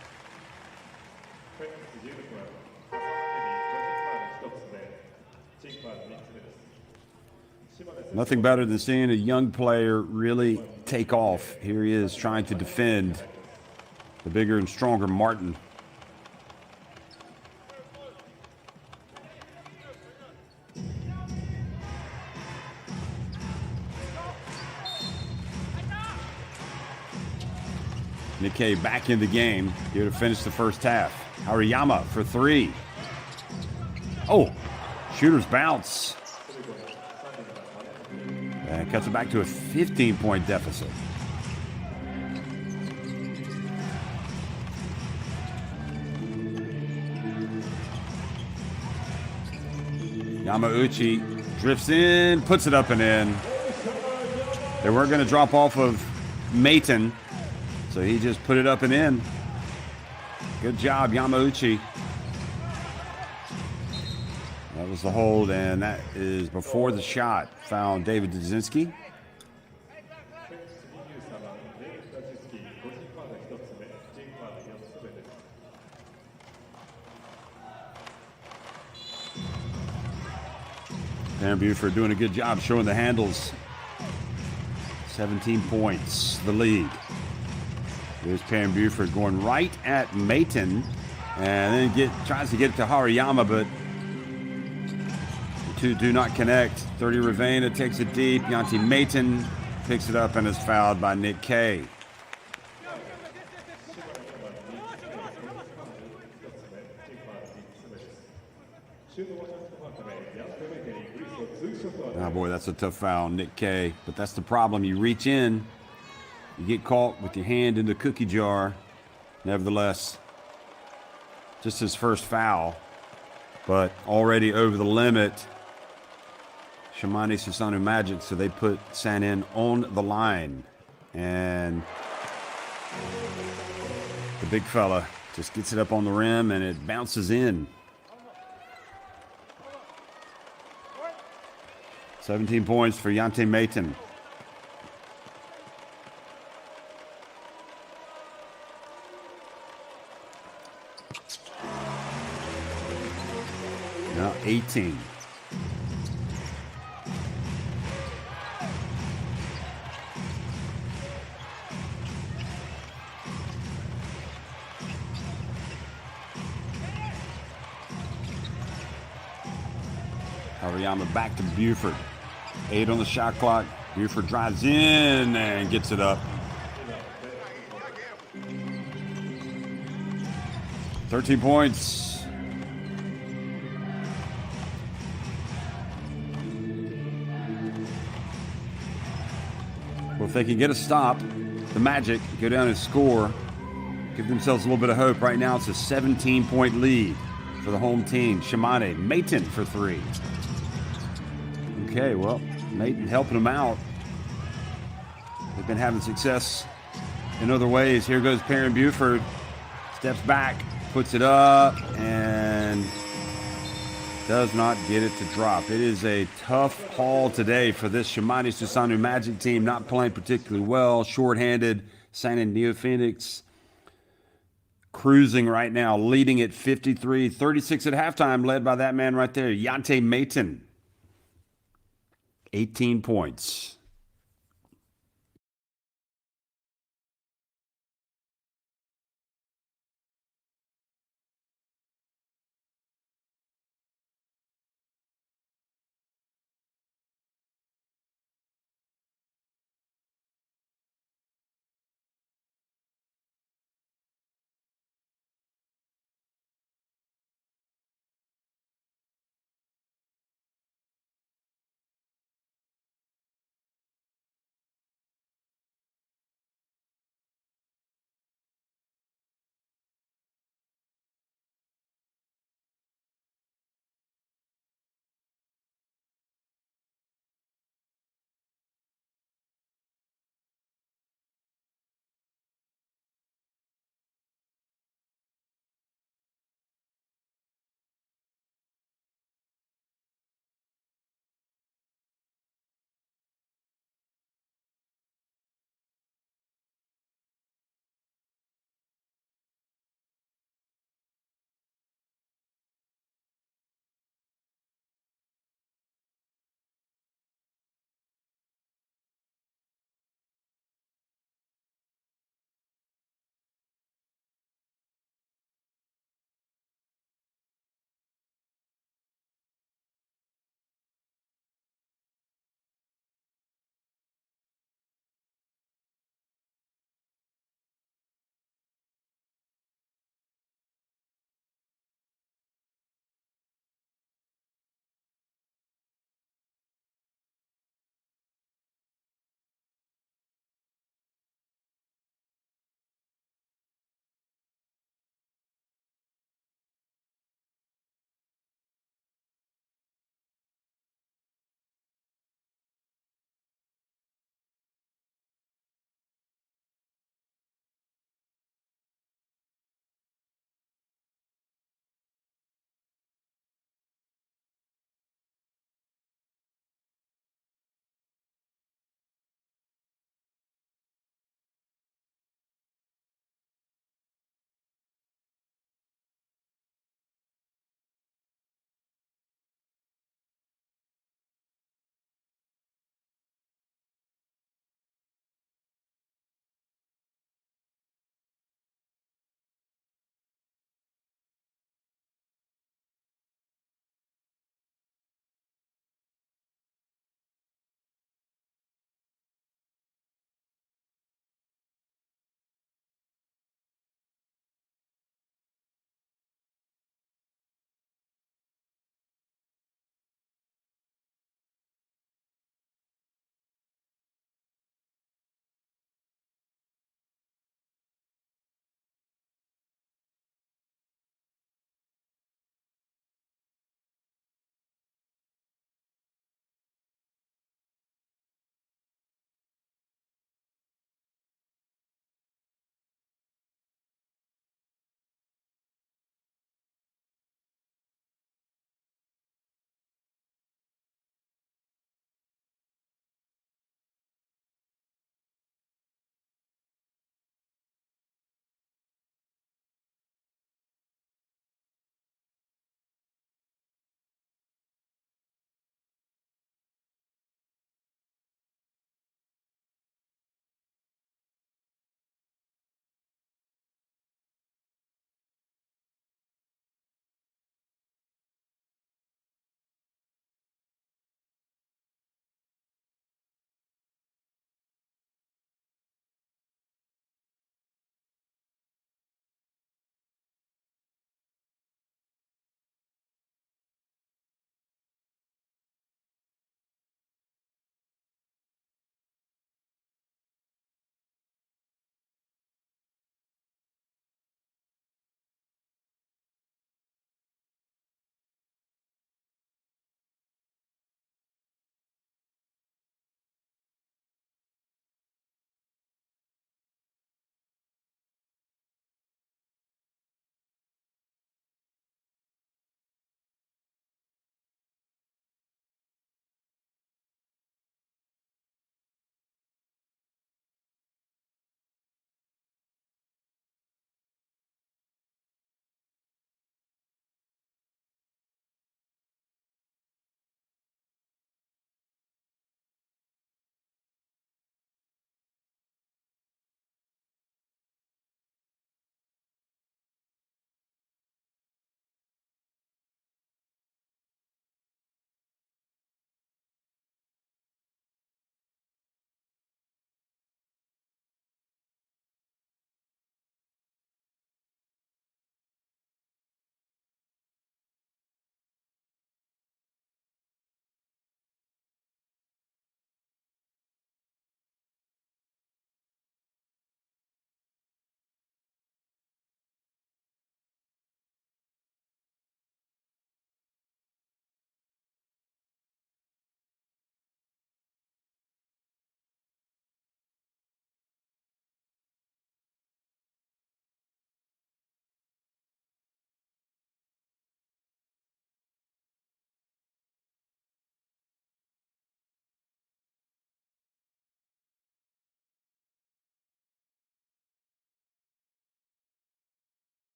Speaker 1: Nothing better than seeing a young player really take off. Here he is trying to defend the bigger and stronger Martin. Nikkei back in the game here to finish the first half. Hariyama for 3. Oh, shooter's bounce. And cuts it back to a 15-point deficit. Yamauchi drifts in, puts it up and in. They weren't going to drop off of Mayton, so he just put it up and in. Good job, Yamauchi. That was the hold, and that is before the shot. Found David Dzinski. Aaron Buford doing a good job showing the handles. 17 points, the lead. There's Perrin Buford going right at Mayton, and then tries to get it to Hariyama, but the two do not connect. 30 Ravena takes it deep. Yanti Mayton picks it up and is fouled by Nick Kay. Oh boy, that's a tough foul, Nick Kay. But that's the problem. You reach in, you get caught with your hand in the cookie jar. Nevertheless, just his first foul, but already over the limit. Shimane SUSANOO Magic, so they put Sanin on the line. And the big fella just gets it up on the rim and it bounces in. 17 points for Yanti Mayton. Now 18. Hariyama back to Buford. 8 on the shot clock. Buford drives in and gets it up. 13 points. Well, if they can get a stop, the Magic go down and score, give themselves a little bit of hope. Right now, it's a 17-point lead for the home team. Shimane, Mayton for 3. Okay, well, Mayton helping them out. They've been having success in other ways. Here goes Perrin Buford. Steps back, puts it up, and does not get it to drop. It is a tough haul today for this Shimane SUSANOO Magic team. Not playing particularly well. Short-handed. Sanin NeoPhoenix cruising right now, leading at 53-36 at halftime, led by that man right there, Yanti Mayton. 18 points.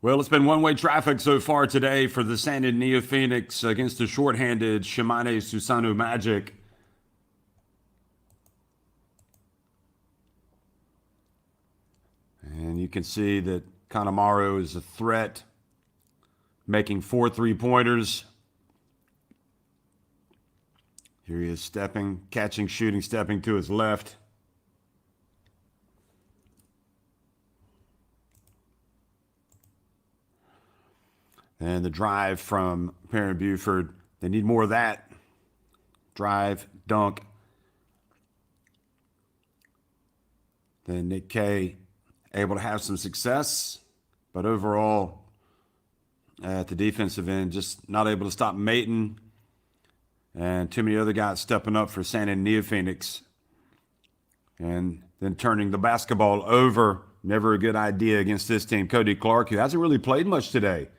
Speaker 1: Well, it's been one-way traffic so far today for the Sanded NeoPhoenix against the shorthanded Shimane SUSANOO Magic. And you can see that Kanemaru is a threat, making 4 3-pointers. Here he is stepping, catching, shooting, stepping to his left. And the drive from Perrin Buford. They need more of that. Drive, dunk. Then Nick K able to have some success, but overall at the defensive end, just not able to stop Maton. And too many other guys stepping up for Sanded NeoPhoenix. And then turning the basketball over. Never a good idea against this team. Cody Clark, who hasn't really played much today.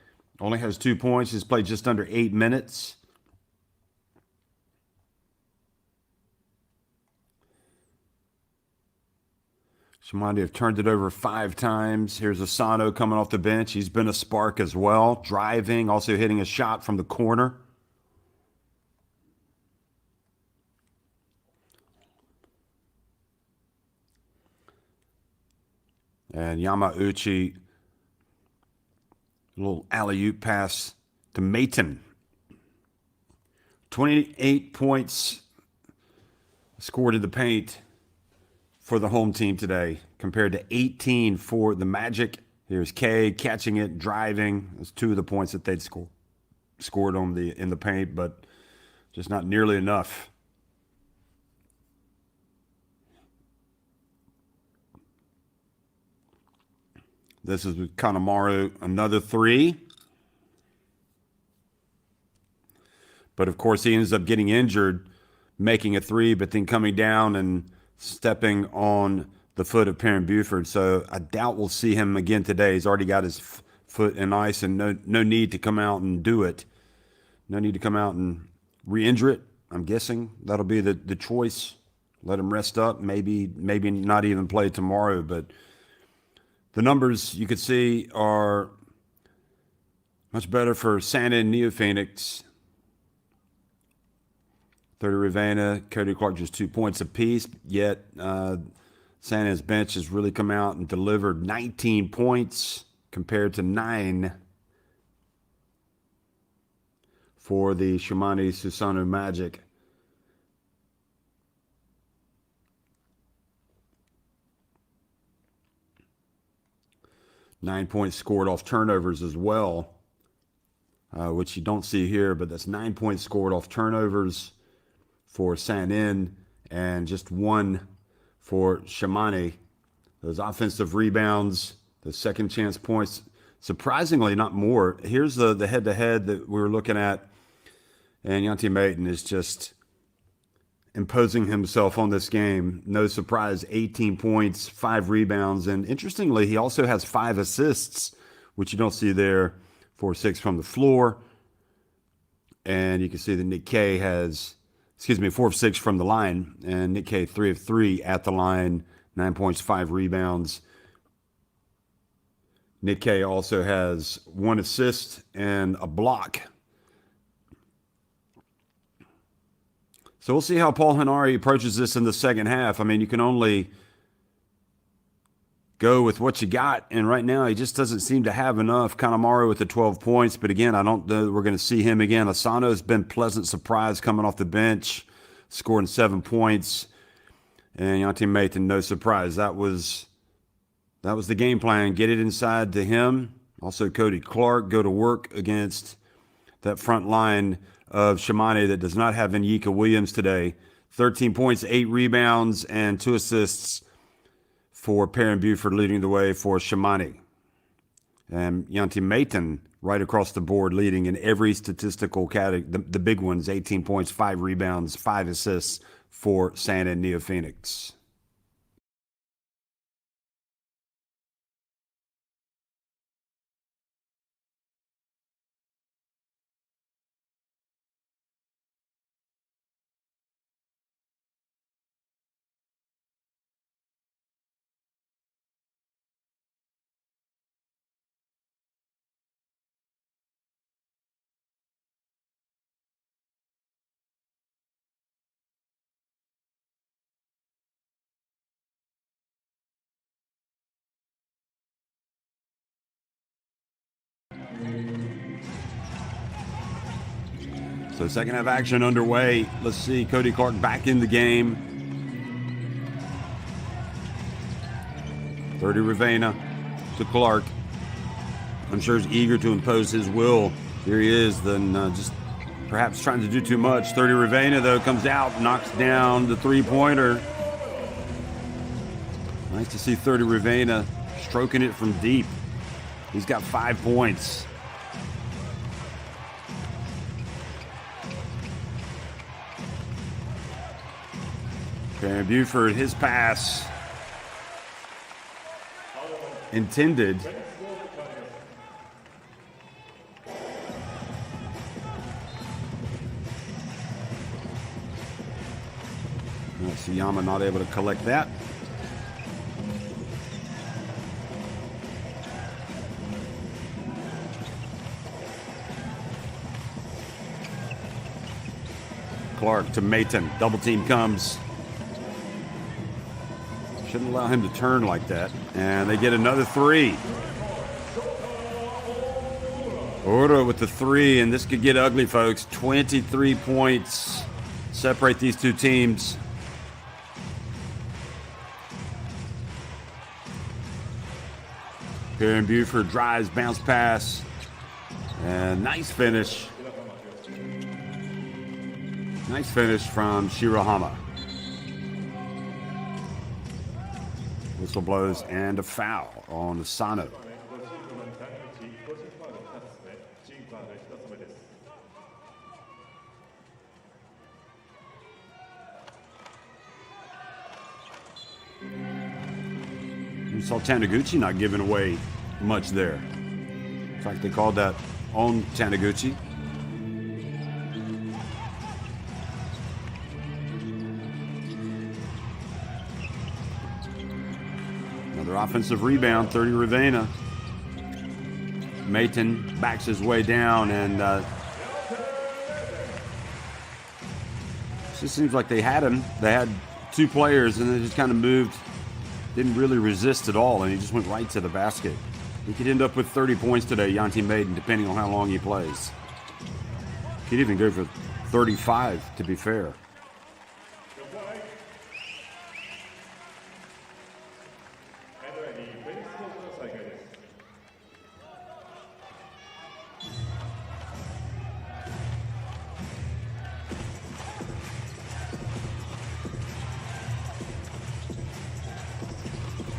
Speaker 1: Only has 2 points. He's played just under 8 minutes. Shimane have turned it over 5 times. Here's SUSANOO coming off the bench. He's been a spark as well. Driving, also hitting a shot from the corner. And Yamauchi, a little alley-oop pass to Maton. 28 points scored in the paint for the home team today, compared to 18 for the Magic. Here's K catching it, driving. That's 2 of the points that they'd scored on in the paint, but just not nearly enough. This is with Kanemaru, another 3. But of course, he ends up getting injured, making a 3, but then coming down and stepping on the foot of Perrin Buford. So I doubt we'll see him again today. He's already got his foot in ice, and no need to come out and do it. No need to come out and re-injure it. I'm guessing that'll be the choice. Let him rest up. Maybe not even play tomorrow, but the numbers you could see are much better for Sanded NeoPhoenix. 30 Ravena, Cody Clark just 2 points apiece, yet Sanded's bench has really come out and delivered 19 points compared to 9 for the Shimane SUSANOO Magic. Nine points scored off turnovers as well, which you don't see here, but that's 9 points scored off turnovers for Sanded and just 1 for Shimane. Those offensive rebounds, the second chance points, surprisingly not more. Here's the head-to-head that we were looking at, and Yanti Maton is just imposing himself on this game. No surprise, 18 points, 5 rebounds, and interestingly, he also has 5 assists, which you don't see there. 4-6 from the floor, and you can see that Nick K has, 4 of 6 from the line, and Nick K 3 of 3 at the line, 9 points, 5 rebounds. Nick K also has 1 assist and a block. So we'll see how Paul Henare approaches this in the second half. I mean, you can only go with what you got, and right now he just doesn't seem to have enough. Kanemaru with the 12 points, but again, I don't know we're going to see him again. Asano's been pleasant surprise coming off the bench, scoring 7 points, and Yanti Maton, no surprise. That was the game plan. Get it inside to him. Also, Cody Clark, go to work against that front line of Shimane that does not have Nyika Williams today. 13 points, 8 rebounds, and 2 assists for Perrin Buford, leading the way for Shimane. And Yanti Maton right across the board, leading in every statistical category. The big ones, 18 points, 5 rebounds, 5 assists for Sanded NeoPhoenix. So second half action underway. Let's see Cody Clark back in the game. 30 Ravena to Clark. I'm sure he's eager to impose his will. Here he is, then just perhaps trying to do too much. 30 Ravena, though, comes out, knocks down the three-pointer. Nice to see 30 Ravena stroking it from deep. He's got 5 points. Okay, Buford, his pass intended. Suyama not able to collect that. Clark to Mayton. Double team comes. Shouldn't allow him to turn like that. And they get another three. Oro with the three, and this could get ugly, folks. 23 points separate these two teams. Here Buford drives, bounce pass, and nice finish. Nice finish from Shirahama. Whistle blows and a foul on SUSANOO. We saw Taniguchi not giving away much there. In fact, they called that on Taniguchi. Another offensive rebound, 30 Ravena. Mayton backs his way down, and it just seems like they had him. They had two players, and they just kind of moved. Didn't really resist at all, and he just went right to the basket. He could end up with 30 points today, Yanti Mayton, depending on how long he plays. He could even go for 35, to be fair.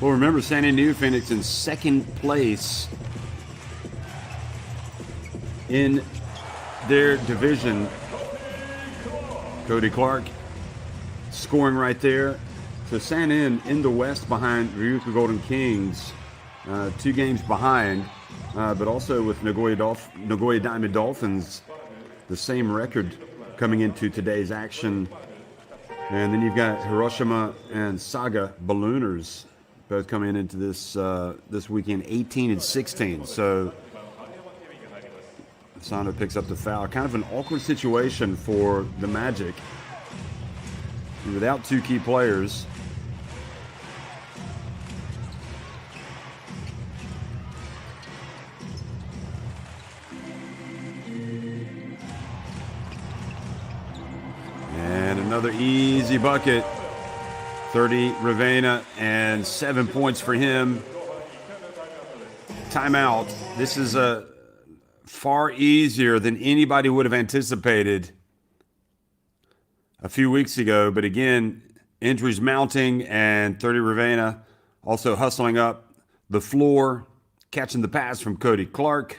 Speaker 1: Well, remember, NeoPhoenix in second place in their division. Cody Clark scoring right there. So SUSANOO in the West behind Ryukyu Golden Kings, 2 games behind, but also with Nagoya Diamond Dolphins, the same record coming into today's action. And then you've got Hiroshima and Saga Ballooners both coming into this this weekend, 18 and 16. So SUSANOO picks up the foul. Kind of an awkward situation for the Magic. Without 2 key players. And another easy bucket. 30 Ravena and 7 points for him. Timeout. This is far easier than anybody would have anticipated a few weeks ago. But again, injuries mounting, and 30 Ravena also hustling up the floor, catching the pass from Cody Clark.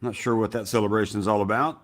Speaker 1: Not sure what that celebration is all about.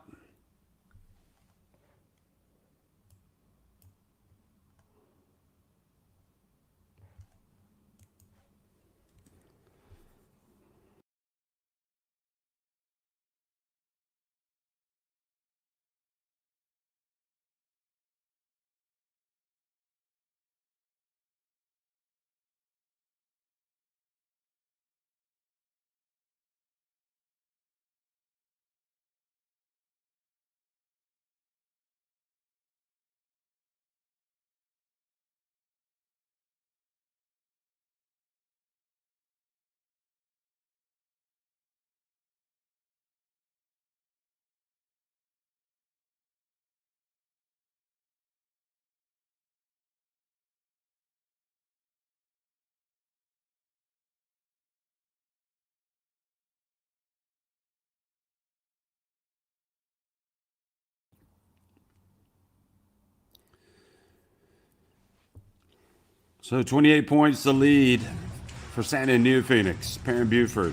Speaker 1: So 28 points the lead for Santa and NeoPhoenix. Perrin Buford.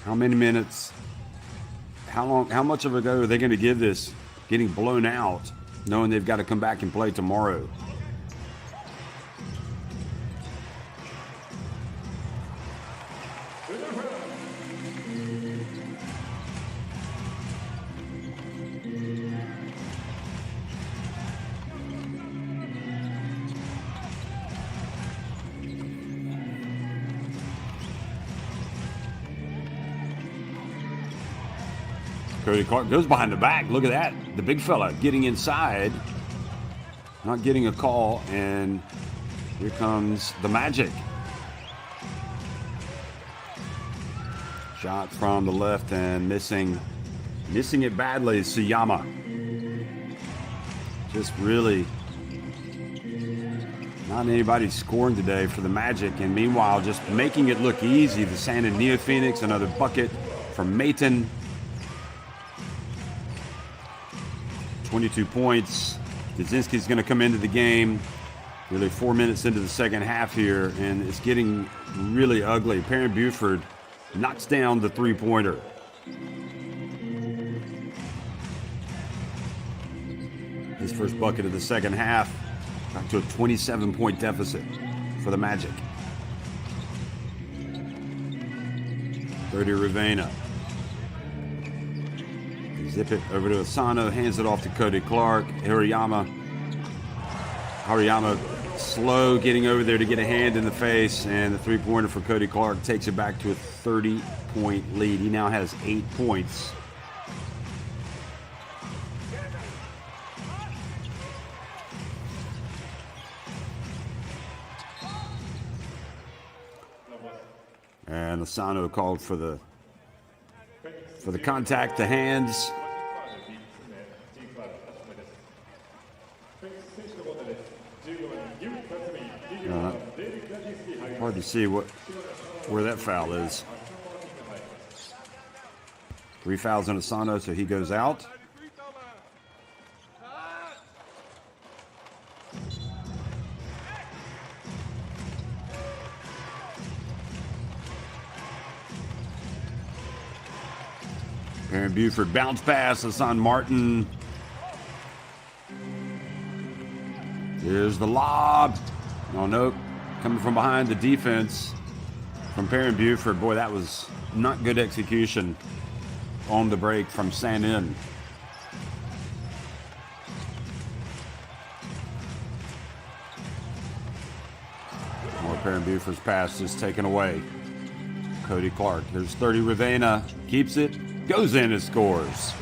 Speaker 1: How many minutes? How much of a go are they going to give this? Getting blown out, knowing they've got to come back and play tomorrow. Cody Clark goes behind the back. Look at that. The big fella getting inside. Not getting a call. And here comes the Magic. Shot from the left and missing it badly is Suyama. Just really not anybody scoring today for the Magic. And meanwhile, just making it look easy. The Santa NeoPhoenix, another bucket from Mayton. 22 points. Dudzinski's going to come into the game really 4 minutes into the second half here, and it's getting really ugly. Perrin Buford knocks down the three-pointer. His first bucket of the second half, back to a 27-point deficit for the Magic. 30 Ravena. Zip it over to SUSANOO, hands it off to Cody Clark. Hariyama slow getting over there to get a hand in the face, and the three-pointer for Cody Clark takes it back to a 30-point lead. He now has 8 points. And SUSANOO called for the contact, the hands. Hard to see where that foul is. 3 fouls on SUSANOO, so he goes out. Perrin Buford bounce pass, Hassan Martin. Here's the lob. Oh, nope. Coming from behind the defense from Perrin Buford. Boy, that was not good execution on the break from Sanin. More Perrin Buford's pass is taken away. Cody Clark. There's 30 Ravena. Keeps it. Goes in and scores.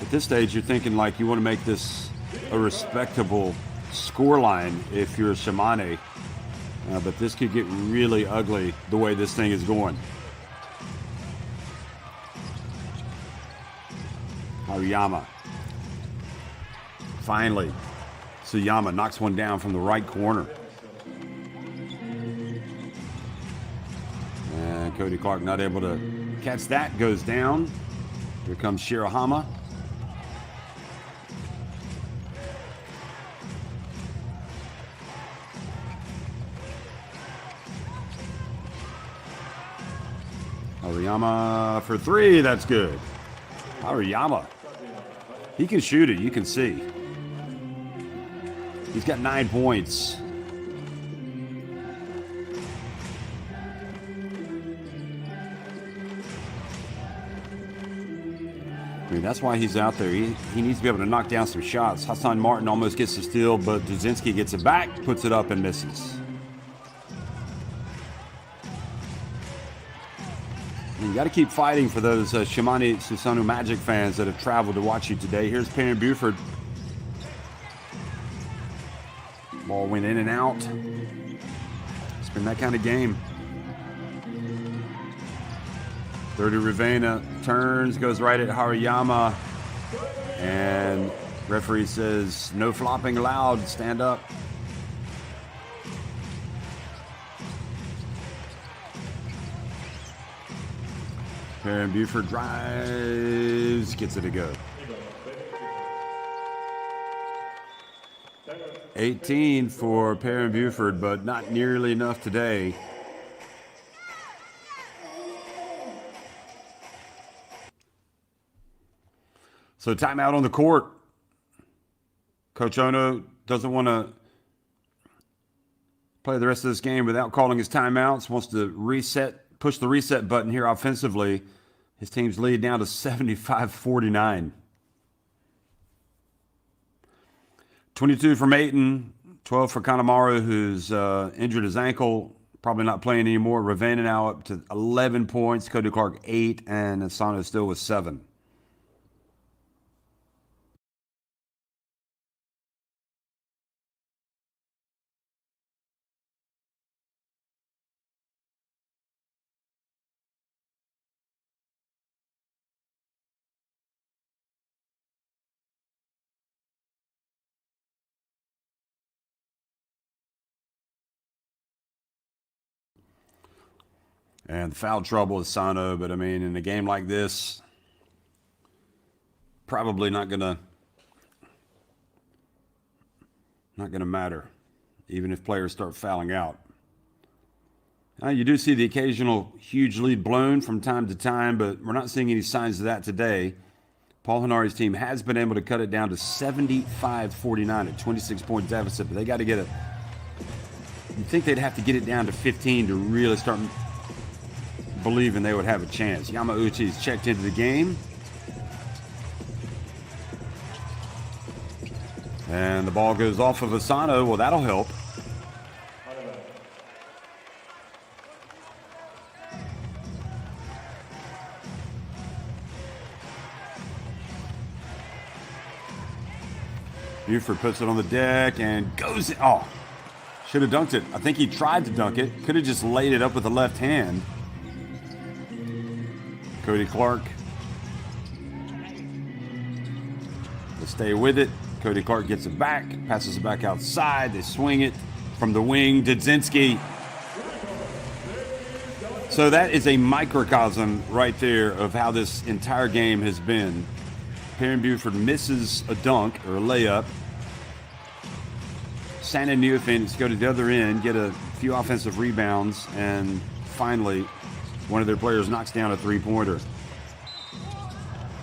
Speaker 1: At this stage, you're thinking like you want to make this a respectable scoreline if you're SHIMANE. But this could get really ugly the way this thing is going. Hariyama. Finally, Suyama knocks one down from the right corner. And Cody Clark not able to catch that, goes down. Here comes Shirahama. Hariyama for 3, that's good. Hariyama. He can shoot it, you can see. He's got 9 points. I mean, that's why he's out there. He needs to be able to knock down some shots. Hassan Martin almost gets the steal, but Dudzinski gets it back, puts it up, and misses. You got to keep fighting for those SHIMANE SUSANOO Magic fans that have traveled to watch you today. Here's Perrin Buford. Ball went in and out. It's been that kind of game. 30 Ravena turns, goes right at Hariyama. And referee says, no flopping allowed, stand up. Perrin Buford drives, gets it to go. 18 for Perrin Buford, but not nearly enough today. So timeout on the court. Coach Ono doesn't want to play the rest of this game without calling his timeouts. Wants to push the reset button here offensively. His team's lead down to 75-49. 22 from Ayton, 12 for Kanemaru, who's injured his ankle, probably not playing anymore. Ravenna now up to 11 points. Cody Clark 8, and SUSANOO still with 7. And foul trouble is SUSANOO, but I mean, in a game like this, probably not gonna matter, even if players start fouling out. Now, you do see the occasional huge lead blown from time to time, but we're not seeing any signs of that today. Paul Henari's team has been able to cut it down to 75-49 at 26-point deficit, but they got to get it. You'd think they'd have to get it down to 15 to really start believing they would have a chance. Yamauchi's checked into the game. And the ball goes off of SUSANOO. Well, that'll help. Buford puts it on the deck and goes in. Oh, should have dunked it. I think he tried to dunk it. Could have just laid it up with the left hand. Cody Clark. They stay with it. Cody Clark gets it back, passes it back outside. They swing it from the wing. Dudzinski. So that is a microcosm right there of how this entire game has been. Perrin Buford misses a dunk or a layup. SANAE and NeoPhoenix go to the other end, get a few offensive rebounds, and finally one of their players knocks down a three-pointer.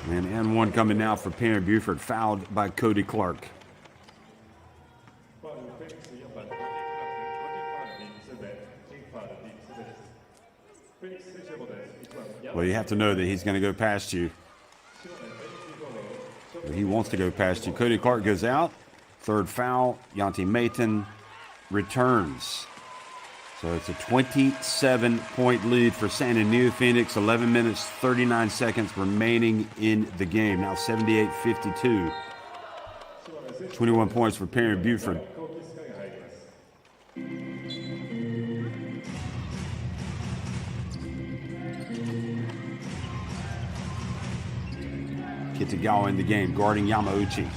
Speaker 1: And one coming now for Perrin Buford, fouled by Cody Clark. Well, you have to know that he's going to go past you. He wants to go past you. Cody Clark goes out. Third foul. Yanti Mayton returns. So it's a 27-point lead for SANAE and NeoPhoenix. 11 minutes, 39 seconds remaining in the game. Now 78-52. 21 points for Perrin Buford. Kitagawa in the game, guarding Yamauchi.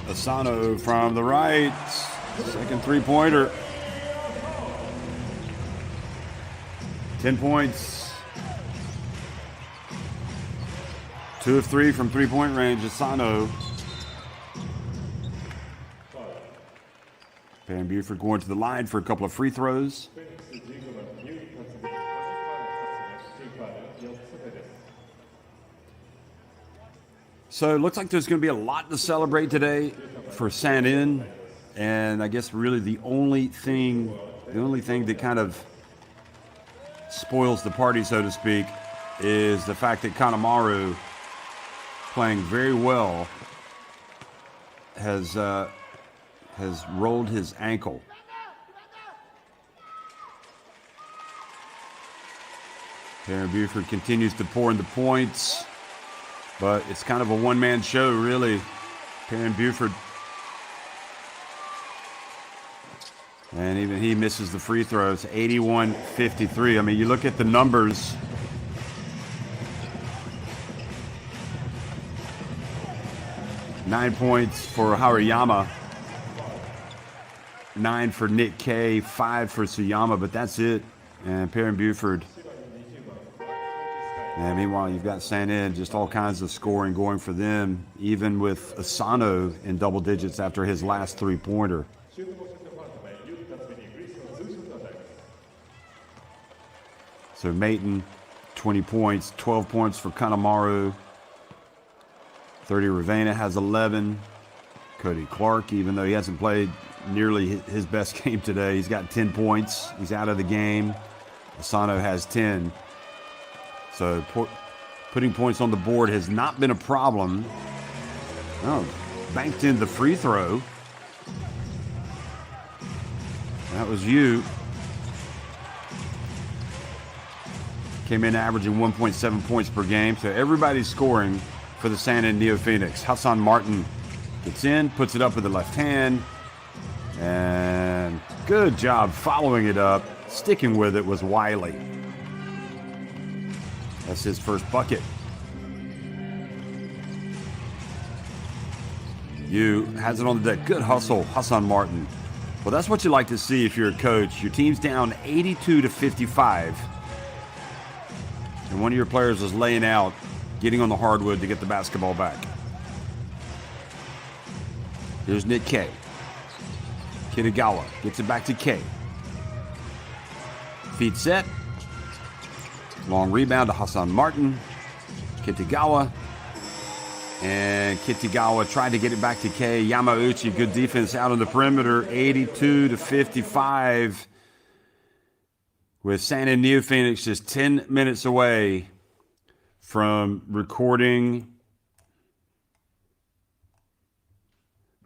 Speaker 1: SUSANOO from the right. Second three-pointer. 10 points. 2 of 3 from three-point range. SUSANOO. Perrin Buford going to the line for a couple of free throws. So it looks like there's going to be a lot to celebrate today for SANAE, and I guess really the only thing that kind of spoils the party, so to speak, is the fact that Kanemaru, playing very well, has rolled his ankle. Perrin Buford continues to pour in the points. But it's kind of a one-man show, really. Perrin Buford. And even he misses the free throws. 81-53. I mean, you look at the numbers. Nine points for Haruyama. 9 for Nick K. 5 for Suyama, but that's it. And Perrin Buford. And meanwhile, you've got SUSANOO, just all kinds of scoring going for them, even with SUSANOO in double digits after his last three-pointer. So Mayton, 20 points, 12 points for Kanemaru. 30 Ravena has 11. Cody Clark, even though he hasn't played nearly his best game today, he's got 10 points. He's out of the game. SUSANOO has 10. So putting points on the board has not been a problem. Oh, banked in the free throw. That was you. Came in averaging 1.7 points per game. So everybody's scoring for the SUSANOO NeoPhoenix. Hassan Martin gets in, puts it up with the left hand. And good job following it up. Sticking with it was Wiley. That's his first bucket. You has it on the deck. Good hustle, Hassan Martin. Well, that's what you like to see if you're a coach. Your team's down 82-55. And one of your players is laying out, getting on the hardwood to get the basketball back. Here's Nick K. Kitagawa gets it back to K. Feet set. Long rebound to Hassan Martin. Kitagawa. And Kitagawa tried to get it back to K. Yamauchi, good defense out on the perimeter. 82-55. With SUSANOO NeoPhoenix just 10 minutes away from recording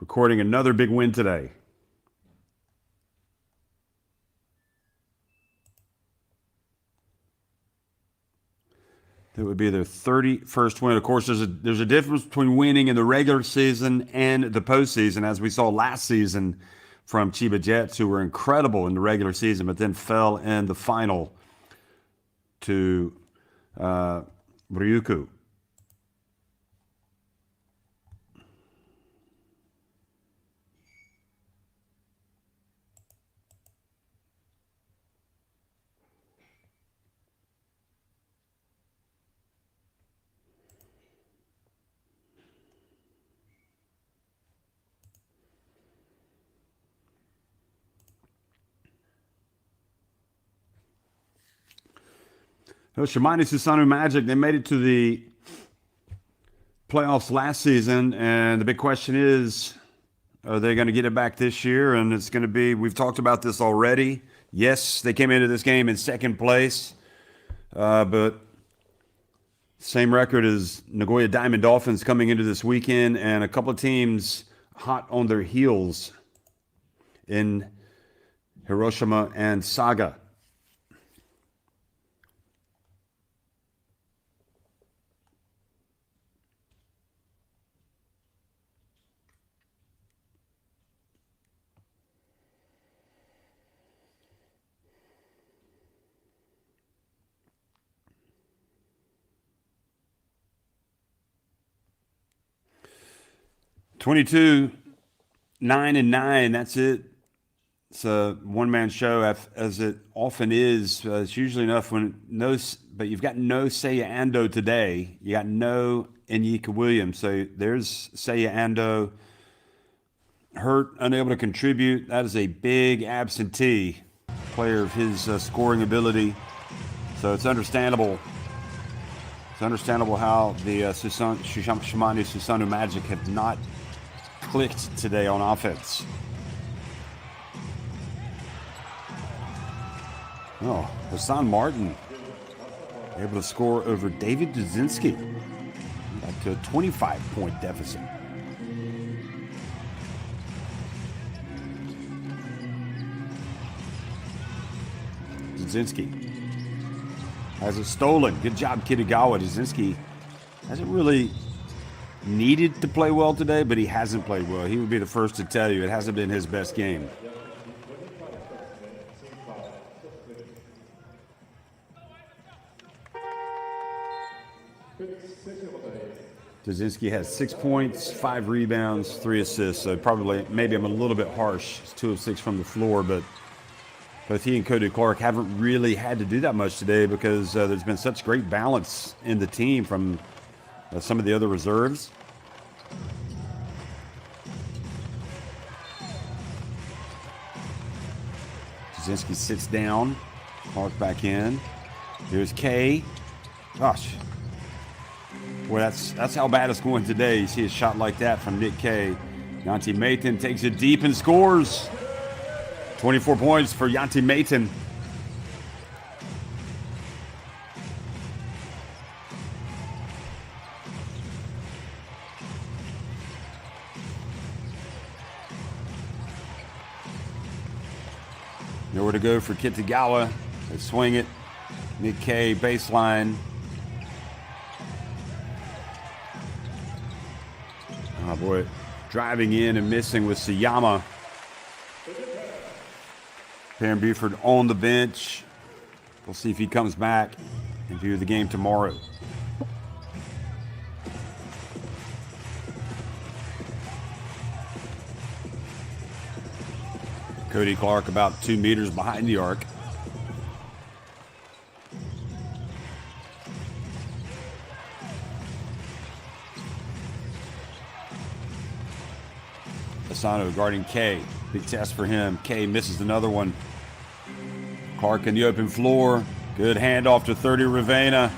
Speaker 1: another big win today. That would be their 31st win. Of course, there's a difference between winning in the regular season and the postseason, as we saw last season from Chiba Jets, who were incredible in the regular season, but then fell in the final to Ryukyu. Well, SHIMANE SUSANOO Magic, they made it to the playoffs last season, and the big question is, are they going to get it back this year? And it's going to be, we've talked about this already. Yes, they came into this game in second place, but same record as Nagoya Diamond Dolphins coming into this weekend, and a couple of teams hot on their heels in Hiroshima and Saga. $22, 9-9. That's it. It's a one-man show, as it often is. It's usually enough when but you've got no Seiya Ando today. You got no Inyika Williams. So there's Seiya Ando hurt, unable to contribute. That is a big absentee player of his scoring ability. So it's understandable. It's understandable how the SHIMANE SUSANOO Magic have not clicked today on offense. Oh, Hassan Martin able to score over David Dudzinski. Back to a 25-point deficit. Dudzinski has it stolen. Good job, Kitagawa. Dudzinski hasn't really needed to play well today, but he hasn't played well. He would be the first to tell you it hasn't been his best game. Dzezinski has 6 points, 5 rebounds, 3 assists. So probably, maybe I'm a little bit harsh. It's 2 of 6 from the floor, but both he and Cody Clark haven't really had to do that much today because there's been such great balance in the team from some of the other reserves. Dzezinski sits down, Clark back in. Here's Kay. Gosh. Boy, that's how bad it's going today. You see a shot like that from Nick Kay. Yanti Mayton takes it deep and scores. 24 points for Yanti Mayton. Nowhere to go for Kitagawa. They swing it. Nick Kay, baseline. Oh boy, driving in and missing with Siyama. Perrin Buford on the bench. We'll see if he comes back and view the game tomorrow. Cody Clark about 2 meters behind the arc. SUSANOO guarding Kay. Big test for him. Kay misses another one. Clark in the open floor. Good handoff to 30 Ravena.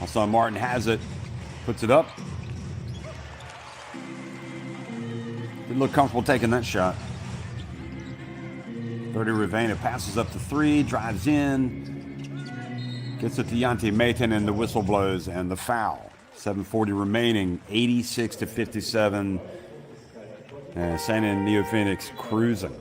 Speaker 1: Hassan Martin has it. Puts it up. Didn't look comfortable taking that shot. 30 Ravena passes up to 3, drives in, gets it to Yanti Mayton, and the whistle blows and the foul. 7:40 remaining, 86-57. SHIMANE and NeoPhoenix cruising.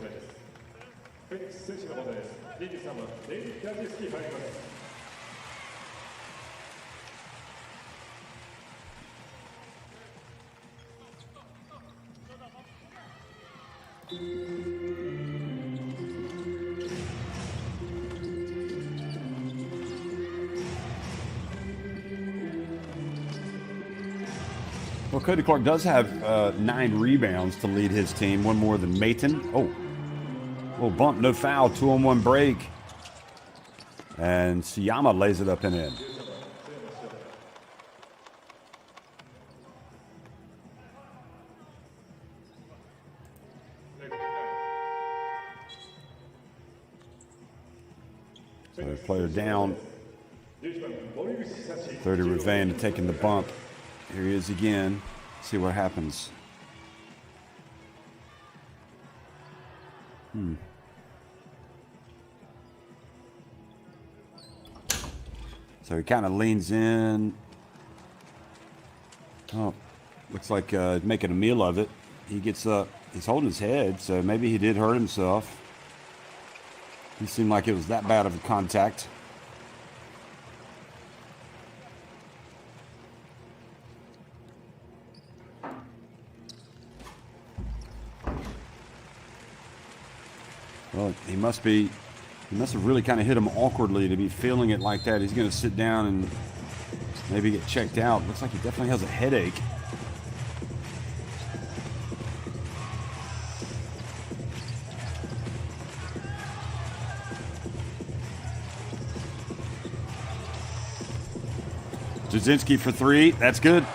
Speaker 1: Well, Cody Clark does have 9 rebounds to lead his team, one more than Mayton. Oh, little bump, no foul, 2-on-1 break. And Siyama lays it up and in. So player down. 30 Ravena taking the bump. Here he is again. See what happens. So he kind of leans in. Oh, looks like making a meal of it. He gets up. He's holding his head, so maybe he did hurt himself. He seemed like it was that bad of a contact. Well, he must have really kind of hit him awkwardly to be feeling it like that. He's going to sit down and maybe get checked out. Looks like he definitely has a headache. Dzezinski for 3. That's good.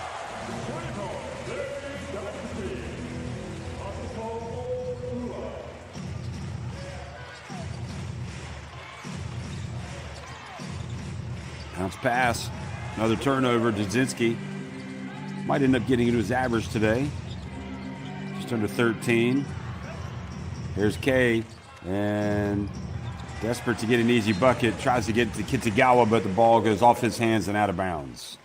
Speaker 1: Bounce pass. Another turnover. Dzezinski might end up getting into his average today. Just under 13. Here's Kay. And Desperate to get an easy bucket, tries to get to Kitagawa, but the ball goes off his hands and out of bounds.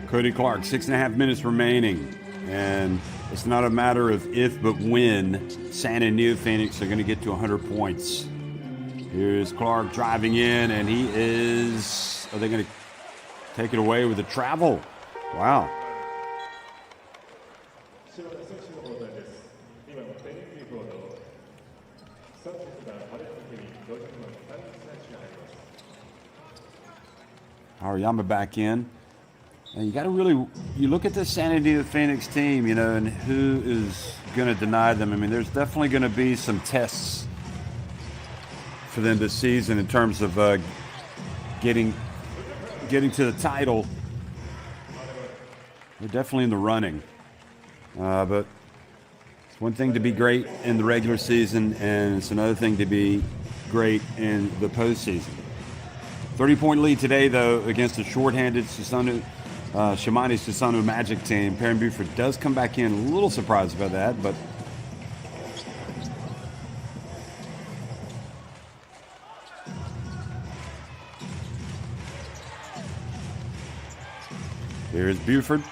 Speaker 1: Cody Clark, 6.5 minutes remaining. And it's not a matter of if, but when SUSANOO and NeoPhoenix are going to get to 100 points. Here's Clark driving in, and he is... Are they going to take it away with the travel? Wow. Hariyama back in. And you got to really, you look at the SUSANOO NeoPhoenix team, you know, and who is going to deny them. I mean, there's definitely going to be some tests for them this season in terms of getting to the title. They're definitely in the running. But it's one thing to be great in the regular season, and it's another thing to be great in the postseason. 30-point lead today, though, against a shorthanded SUSANOO. SHIMANE SUSANOO Magic team. Perrin Buford does come back in. A little surprised about that, but here's Buford.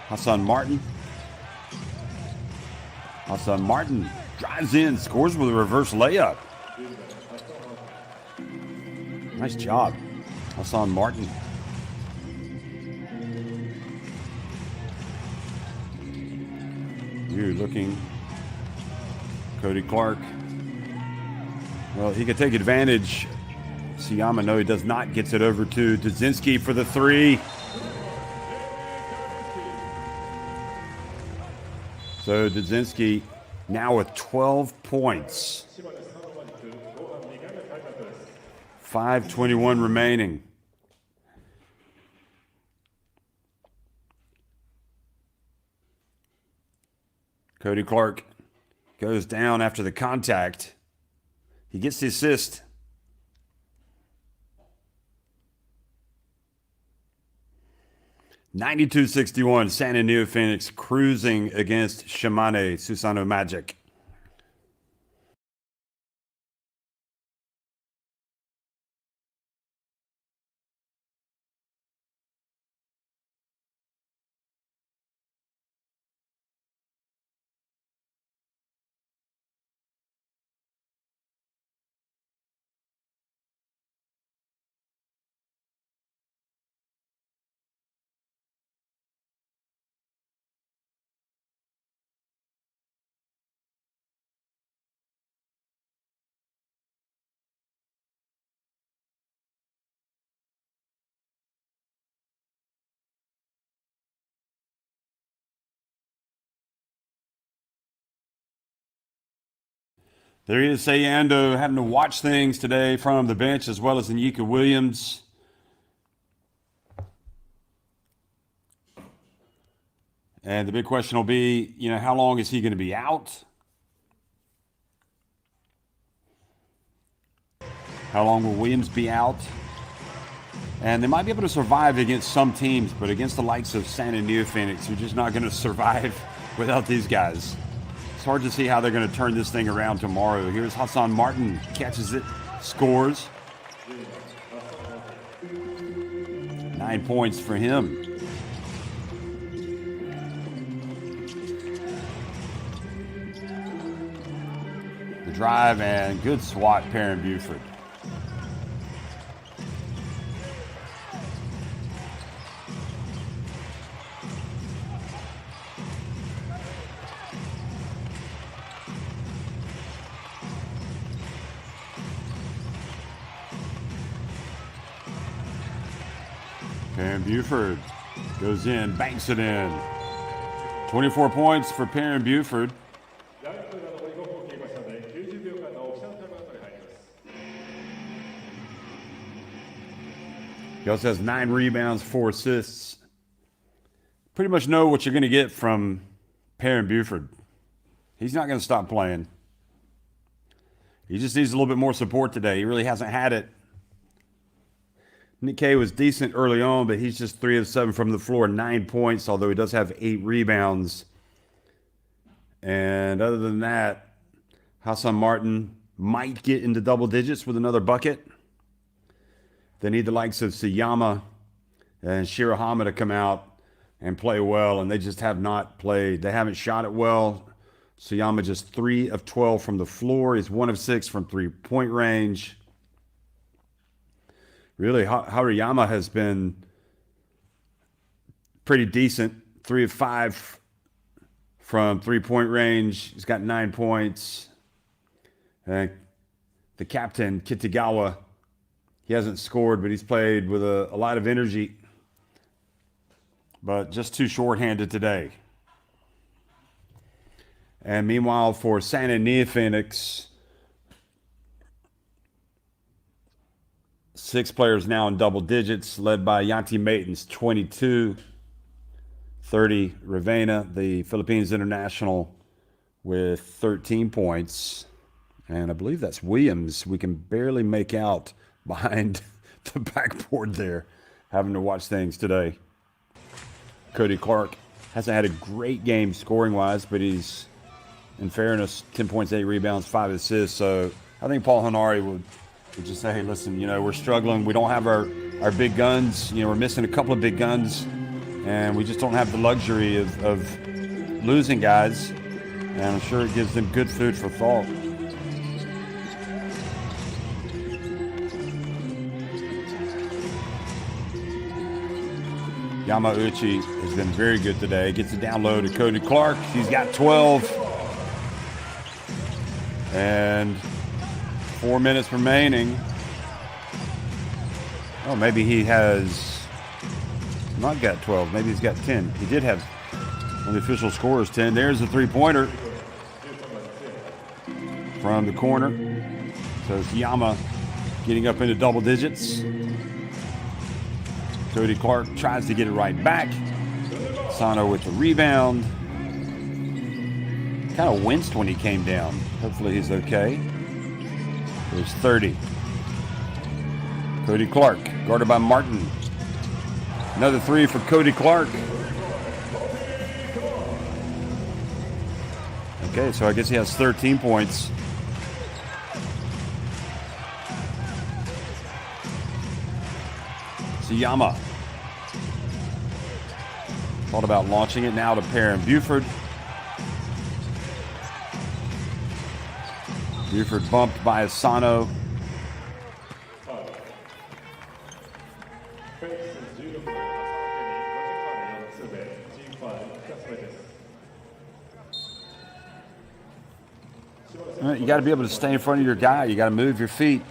Speaker 1: Hassan Martin. Hassan Martin drives in, scores with a reverse layup. Nice job, Hassan Martin. You're looking. Cody Clark. Well, he could take advantage. Siyama, no, he does not. Gets it over to Dudzinski for the three. So Dudzinski now with 12 points. 5:21 remaining. Cody Clark goes down after the contact. He gets the assist. (92-61). SUSANOO NeoPhoenix cruising against SHIMANE SUSANOO Magic. There is Sayando having to watch things today from the bench, as well as Nyika Williams. And the big question will be, you know, how long is he going to be out? How long will Williams be out? And they might be able to survive against some teams, but against the likes of SUSANOO NeoPhoenix, you're just not going to survive without these guys. It's hard to see how they're going to turn this thing around tomorrow. Here's Hassan Martin, catches it, scores. 9 points for him. The drive and good swat, Perrin Buford. Perrin Buford goes in, banks it in. 24 points for Perrin Buford. He also has 9 rebounds, 4 assists. Pretty much know what you're going to get from Perrin Buford. He's not going to stop playing. He just needs a little bit more support today. He really hasn't had it. Nikkei was decent early on, but he's just 3 of 7 from the floor, 9 points, although he does have 8 rebounds. And other than that, Hassan Martin might get into double digits with another bucket. They need the likes of Siyama and Shirahama to come out and play well, and they just have not played. They haven't shot it well. Siyama just 3 of 12 from the floor. He's 1 of 6 from three-point range. Really, Haruyama has been pretty decent. 3 of 5 from three-point range. He's got 9 points. And the captain, Kitagawa, he hasn't scored, but he's played with a lot of energy. But just too short-handed today. And meanwhile, for SUSANOO NeoPhoenix, 6 players now in double digits, led by Yanti Maitens, 22, 30, Ravenna, the Philippines international, with 13 points. And I believe that's Williams. We can barely make out behind the backboard there, having to watch things today. Cody Clark hasn't had a great game scoring-wise, but he's, in fairness, 10 points, 8 rebounds, 5 assists. So I think Paul Hanari would just say, hey, listen, we're struggling. We don't have our big guns. We're missing a couple of big guns, and we just don't have the luxury of losing guys. And I'm sure it gives them good food for thought. Yamauchi has been very good today. Gets it down low to Cody Clark. He's got 12. And 4 minutes remaining. Oh, maybe he has not got 12. Maybe he's got 10. He did have, when the official score is 10. There's a three-pointer from the corner. So it's Yama getting up into double digits. Cody Clark tries to get it right back. Sano with the rebound. Kind of winced when he came down. Hopefully he's okay. There's 30. Cody Clark, guarded by Martin. Another 3 for Cody Clark. Okay, so I guess he has 13 points. Siyama. Thought about launching it now to Perrin Buford. Buford bumped by Asano. You got to be able to stay in front of your guy. You got to move your feet.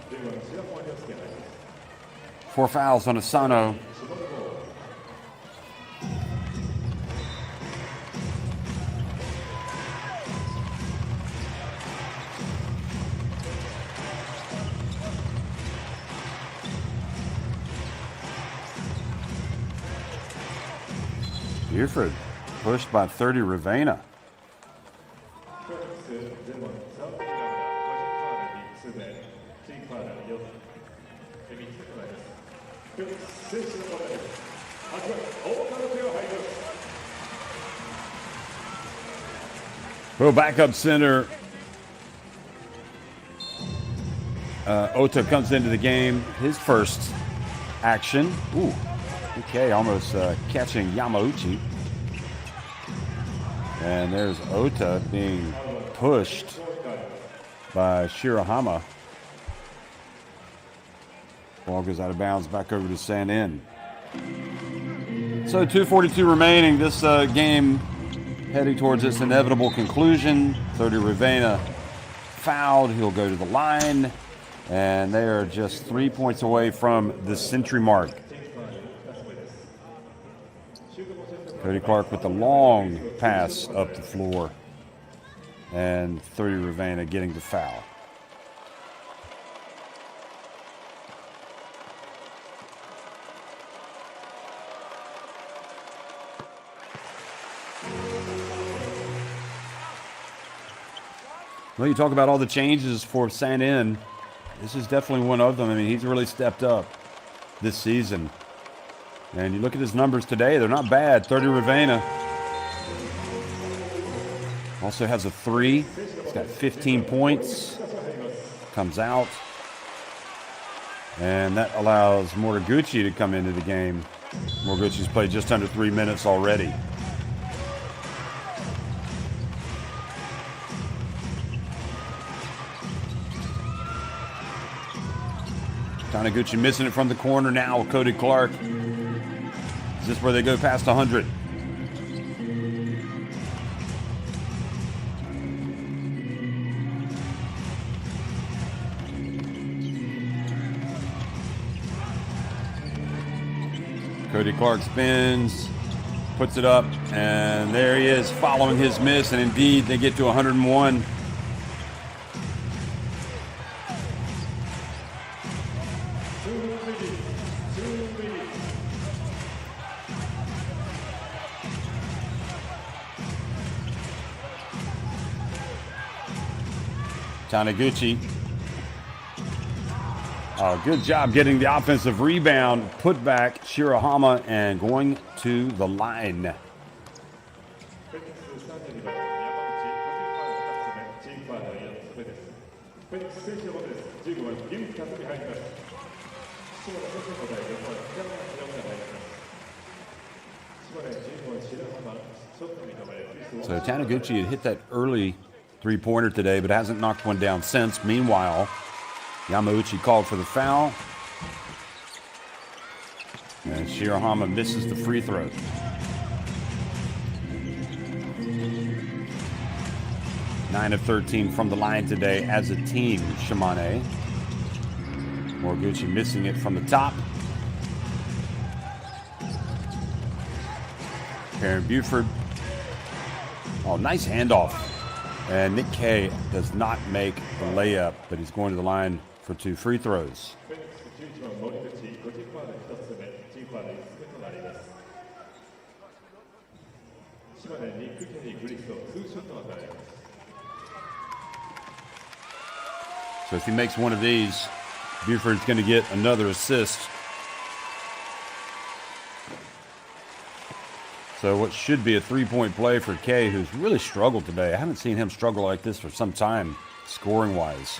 Speaker 1: 4 fouls on Asano. Buford pushed by 30 Ravenna. Well, backup center Ota comes into the game. His first action. Ooh, okay, almost catching Yamauchi. And there's Ota being pushed by Shirahama. Ball goes out of bounds back over to Sanin. So 2:42 remaining. This game heading towards its inevitable conclusion. 30 Ravenna fouled. He'll go to the line. And they are just 3 points away from the century mark. Cody Clark with the long pass up the floor. And 30 Ravenna getting the foul. Well, you talk about all the changes for SUSANOO. This is definitely one of them. I mean, he's really stepped up this season. And you look at his numbers today, they're not bad. 30 Ravena. Also has a 3. He's got 15 points. Comes out. And that allows Moriguchi to come into the game. Moriguchi's played just under 3 minutes already. Taniguchi missing it from the corner now. Cody Clark. Is this where they go past 100? Cody Clark spins, puts it up, and there he is following his miss, and indeed they get to 101. Taniguchi. Good job getting the offensive rebound, put back Shirahama, and going to the line. So Taniguchi had hit that early three-pointer today, but hasn't knocked one down since. Meanwhile, Yamauchi called for the foul. And Shirahama misses the free throw. Nine of 13 from the line today as a team, Shimane. Moriguchi missing it from the top. Karen Buford. Oh, nice handoff. And Nick Kay does not make the layup, but he's going to the line for 2 free throws. So if he makes one of these, Buford's going to get another assist. So what should be a three-point play for Kay, who's really struggled today. I haven't seen him struggle like this for some time, scoring-wise.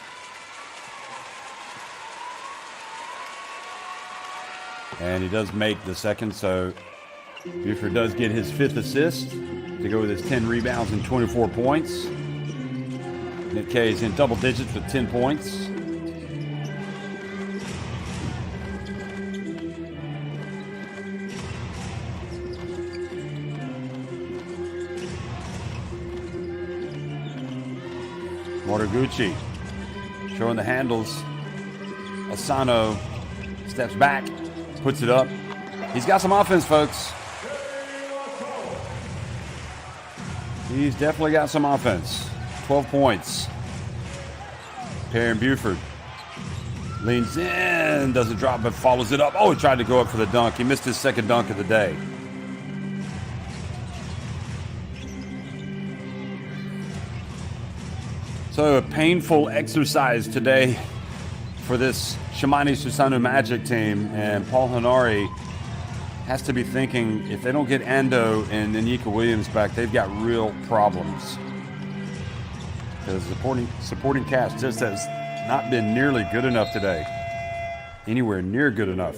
Speaker 1: And he does make the second, so Buford does get his 5th assist to go with his 10 rebounds and 24 points. Nick Kay is in double digits with 10 points. Moriguchi showing the handles. Asano steps back, puts it up. He's got some offense, folks. He's definitely got some offense. 12 points. Perrin Buford leans in, doesn't drop, but follows it up. Oh, he tried to go up for the dunk. He missed his second dunk of the day. So a painful exercise today for this Shimane SUSANOO Magic team, and Paul Hanari has to be thinking if they don't get Ando and Nika Williams back, they've got real problems. Because the supporting cast just has not been nearly good enough today. Anywhere near good enough.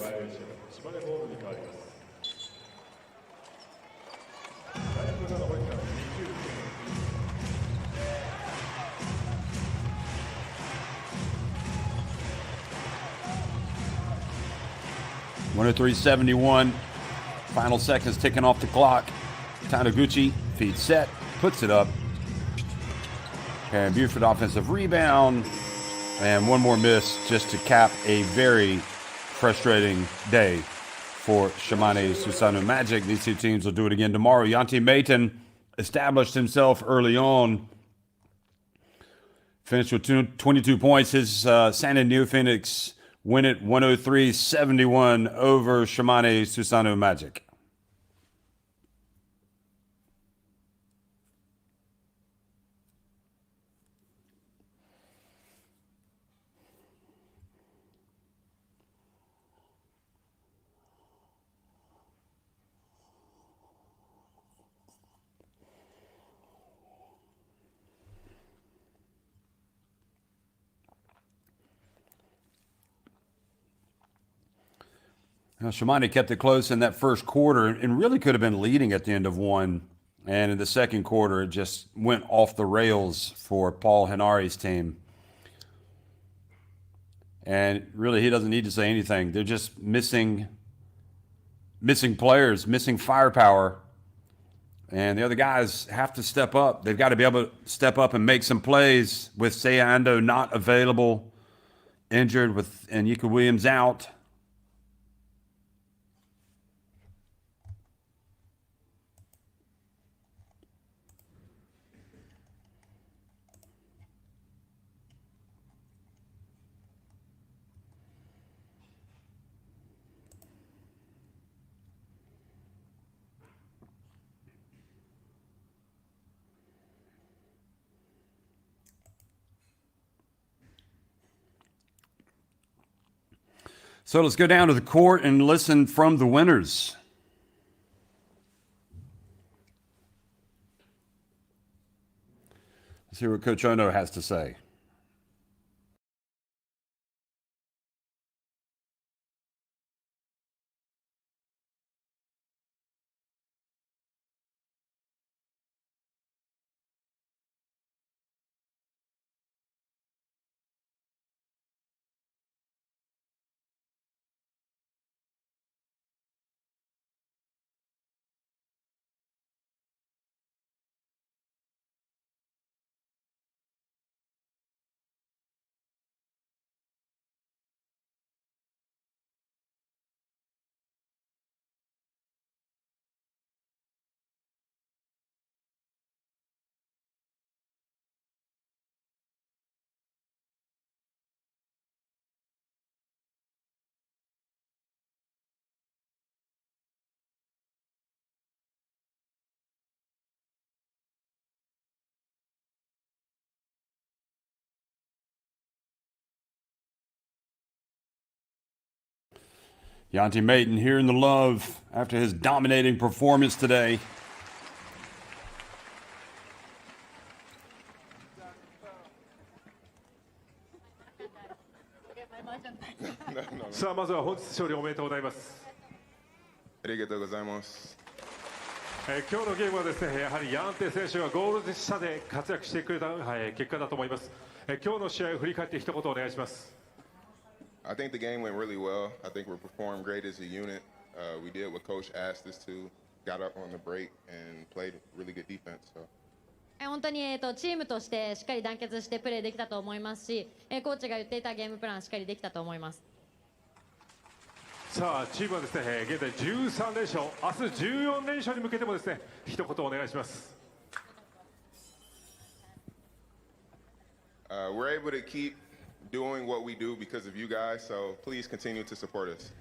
Speaker 1: .103.71. Final seconds ticking off the clock. Taniguchi feed set, puts it up. Perrin Buford offensive rebound. And one more miss just to cap a very frustrating day for Shimane SUSANOO Magic. These two teams will do it again tomorrow. Yanti Mayton established himself early on. Finished with 22 points. His San and NeoPhoenix win it 103-71 over Shimane SUSANOO Magic. Shimane kept it close in that first quarter and really could have been leading at the end of one. And in the second quarter, it just went off the rails for Paul Henari's team. And really, he doesn't need to say anything. They're just missing players, missing firepower. And the other guys have to step up. They've got to be able to step up and make some plays with Sayando not available, injured, and Yika Williams out. So let's go down to the court and listen from the winners. Let's hear what Coach Ono has to say. Yanti Maton hearing the love after his dominating performance today.
Speaker 2: さあまずは本日勝利おめでとうございます。
Speaker 3: ありがとうございます。
Speaker 2: 今日のゲームはですね、やはりヤンテ選手がゴール下で活躍してくれた、結果だと思います。今日の試合を振り返って一言お願いします。
Speaker 3: I think the game went really well. I think we performed great as a unit. We did what Coach asked us to, got up on the break and played really good defense. So.
Speaker 4: 本当にチームとしてしっかり団結してプレーできたと思いますし、コーチが言っていたゲームプランしっかりできたと思います。
Speaker 2: さあチームはですね、現在13連勝、明日14連勝に向けてもですね、一言お願いします。
Speaker 3: We're able to keep doing what we do because of you guys, so please continue to support us.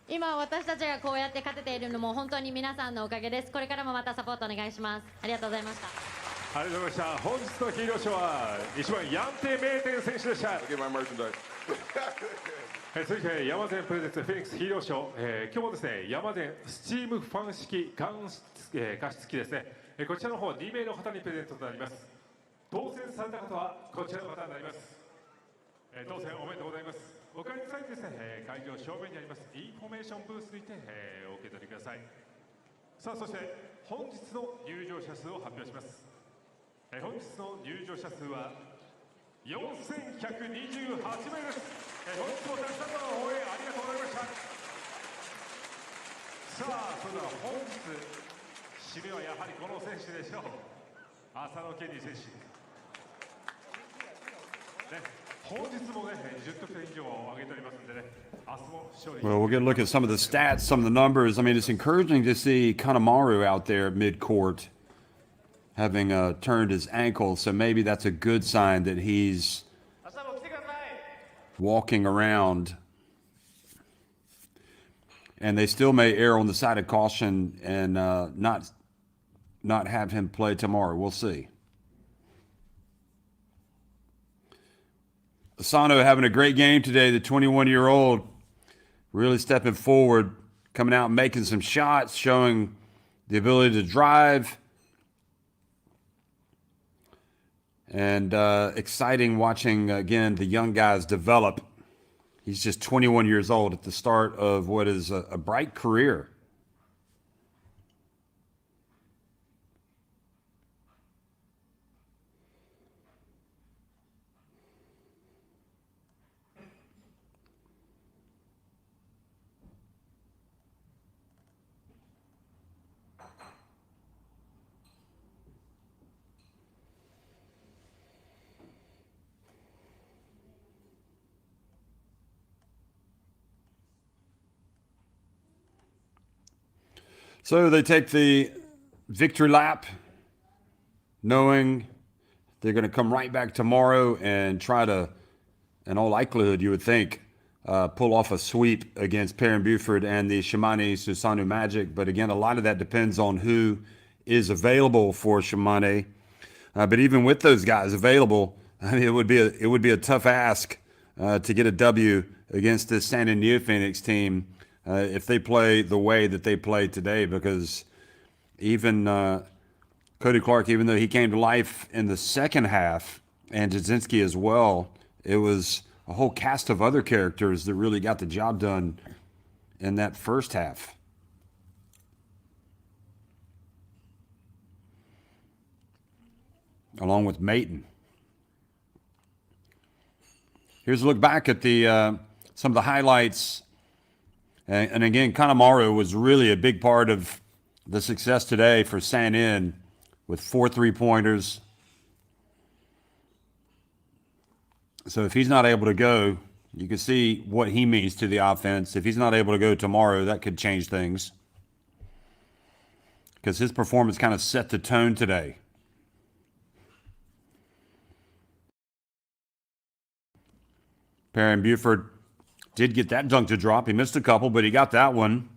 Speaker 4: 今私たちがこうやって勝てているのも本当に皆さんのおかげです。これからもまたサポートお願いします。ありがとうございました。
Speaker 2: ありがとうございました。本日のヒーロー賞は1番ヤンテ名店選手でした。
Speaker 3: Get my merchandise.
Speaker 2: 続いて山善プレゼンツフェニックスヒーロー賞、今日もですね山善スチームファン式加湿器ですね、こちらの方2名の方にプレゼントとなります。当選された方はこちらの方になります。当選おめでとうございます。お帰りの際にですね、会場正面にありますインフォメーションブースにて、お受け取りください。さあそして本日の入場者数を発表します。本日の入場者数は4128名です。本日もたくさんの応援ありがとうございました。さあそれでは本日締めはやはりこの選手でしょう。浅野ケニー選手、本日もね10得点以上上げておりますんでね、明日も勝利。
Speaker 1: Well, we'll get a look at some of the stats, some of the numbers. I mean, it's encouraging to see Kanemaru out there mid-court having turned his ankle, so maybe that's a good sign that he's walking around. And they still may err on the side of caution and not have him play tomorrow. We'll see. SUSANOO having a great game today, the 21-year-old really stepping forward, coming out and making some shots, showing the ability to drive. And exciting watching, again, the young guys develop He's just 21 years old at the start of what is a bright career. So they take the victory lap, knowing they're going to come right back tomorrow and try to, in all likelihood, you would think, pull off a sweep against Perrin Buford and the SHIMANE SUSANOO Magic. But again, a lot of that depends on who is available for SHIMANE. But even with those guys available, I mean, it would be a tough ask to get a W against this San NeoPhoenix team if they play the way that they played today, because even Cody Clark, even though he came to life in the second half, and Jasinski as well, it was a whole cast of other characters that really got the job done in that first half. Along with Maton. Here's a look back at the some of the highlights. And again, Kanemaru was really a big part of the success today for San N with 4 3-pointers. So if he's not able to go, you can see what he means to the offense. If he's not able to go tomorrow, that could change things, because his performance kind of set the tone today. Perrin Buford did get that dunk to drop. He missed a couple, but he got that one.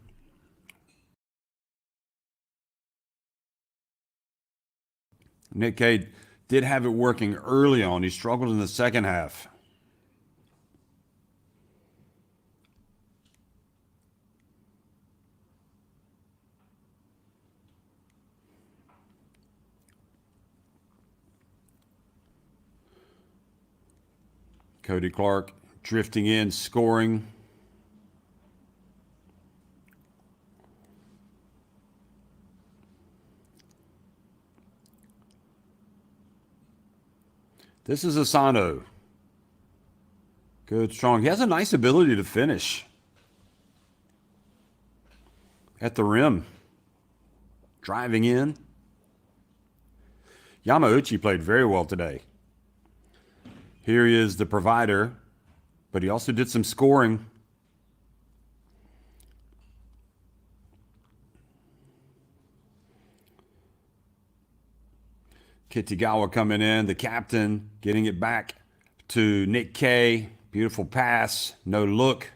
Speaker 1: Nick Cade did have it working early on. He struggled in the second half. Cody Clark drifting in, scoring. This is SUSANOO. Good, strong. He has a nice ability to finish at the rim. Driving in. Yamauchi played very well today. Here he is, the provider, but he also did some scoring. Kitagawa coming in, the captain, getting it back to Nick K. Beautiful pass, no look.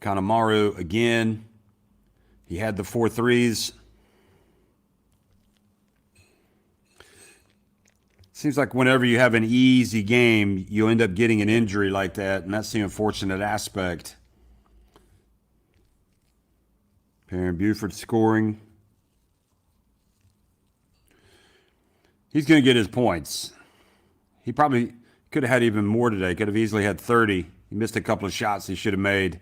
Speaker 1: Kanemaru again. He had the 4 threes. Seems like whenever you have an easy game, you end up getting an injury like that, and that's the unfortunate aspect. Perrin Buford scoring. He's going to get his points. He probably could have had even more today. Could have easily had 30. He missed a couple of shots he should have made.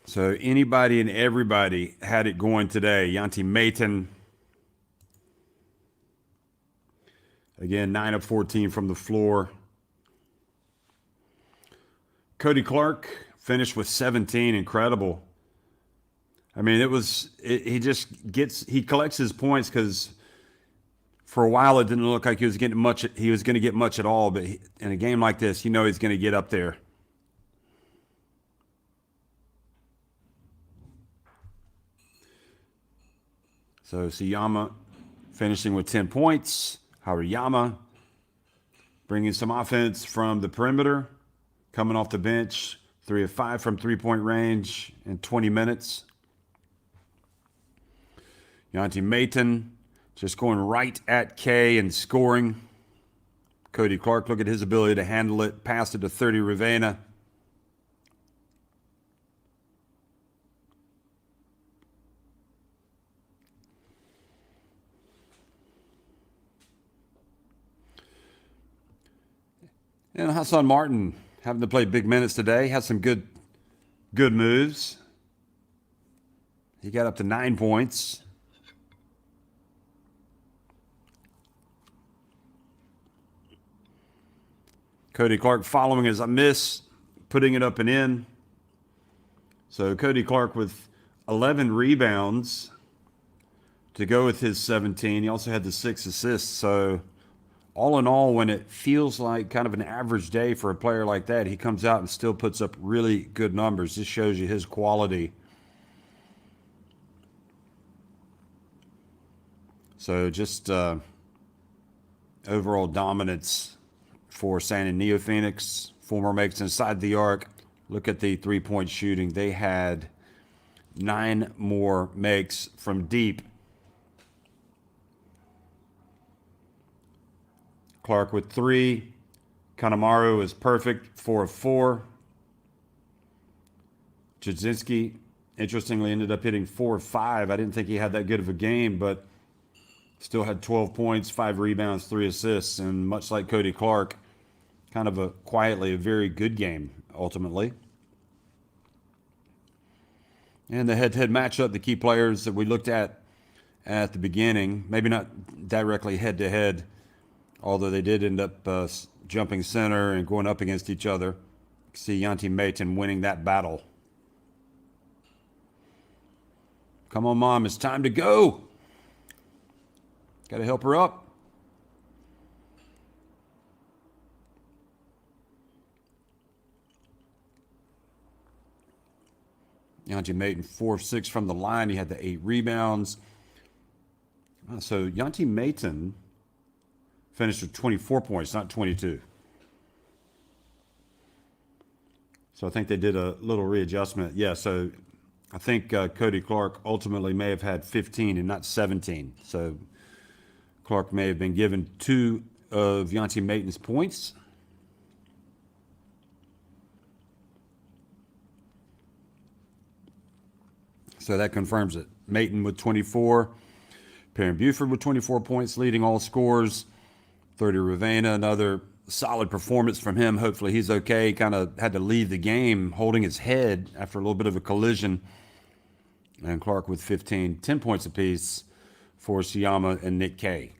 Speaker 1: So anybody and everybody had it going today. Yanti Maton, again, 9 of 14 from the floor. Cody Clark finished with 17, incredible. I mean, he collects his points because for a while it didn't look like he was going to get much at all, but in a game like this, you know he's going to get up there. So Siyama finishing with 10 points. Hariyama bringing some offense from the perimeter. Coming off the bench, 3 of 5 from three-point range in 20 minutes. Yanti Maton just going right at K and scoring. Cody Clark, look at his ability to handle it. Passed it to 30 Ravena. And Hassan Martin having to play big minutes today. Had some good moves. He got up to 9 points. Cody Clark following as a miss, putting it up and in. So Cody Clark with 11 rebounds to go with his 17. He also had the 6 assists. So all in all, when it feels like kind of an average day for a player like that, he comes out and still puts up really good numbers. This shows you his quality. So just overall dominance for San NeoPhoenix. 4 more makes inside the arc. Look at the three-point shooting. They had 9 more makes from deep. Clark with 3. Kanemaru is perfect, 4 of 4. Jasinski, interestingly, ended up hitting 4 of 5. I didn't think he had that good of a game, but still had 12 points, 5 rebounds, 3 assists, and much like Cody Clark, kind of quietly a very good game, ultimately. And the head-to-head matchup, the key players that we looked at the beginning, maybe not directly head-to-head, although they did end up jumping center and going up against each other. You can see Yanti Mayton winning that battle. Come on, Mom, it's time to go. Got to help her up. Yanti Mayton 4 of 6 from the line. He had the 8 rebounds. So Yanti Mayton finished with 24 points, not 22. So I think they did a little readjustment. Yeah, so I think Cody Clark ultimately may have had 15 and not 17. So Clark may have been given 2 of Yanti Mayton's points. So that confirms it. Mayton with 24. Perrin Buford with 24 points, leading all scores. 30 Ravena, another solid performance from him. Hopefully he's okay. Kind of had to leave the game holding his head after a little bit of a collision. And Clark with 15, 10 points apiece for Siyama and Nick Kay.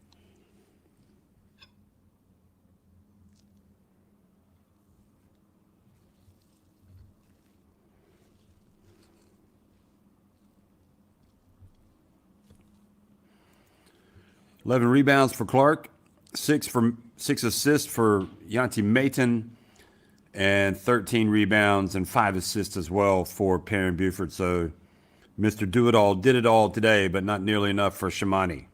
Speaker 1: Eleven rebounds for Clark, 6 assists for Yanti Mayton, and 13 rebounds and 5 assists as well for Perrin Buford. So Mr. Do-It-All did it all today, but not nearly enough for SHIMANE.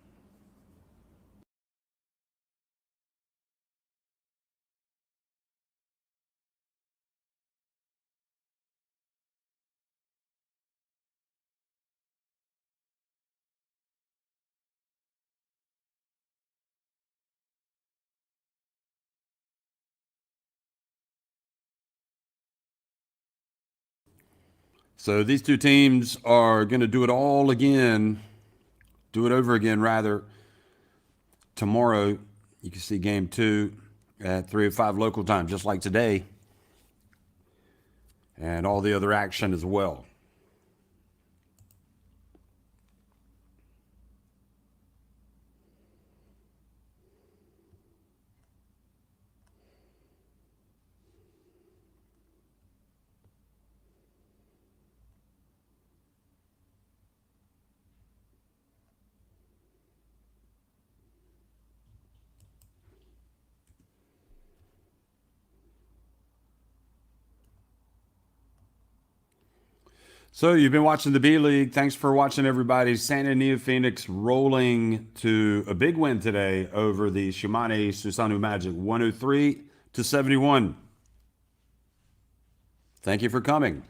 Speaker 1: So these two teams are going to do it all again, do it over again, rather. Tomorrow, you can see game 2 at 3:05 local time, just like today. And all the other action as well. So you've been watching the B-League. Thanks for watching, everybody. San NeoPhoenix rolling to a big win today over the SHIMANE SUSANOO Magic, 103-71. Thank you for coming.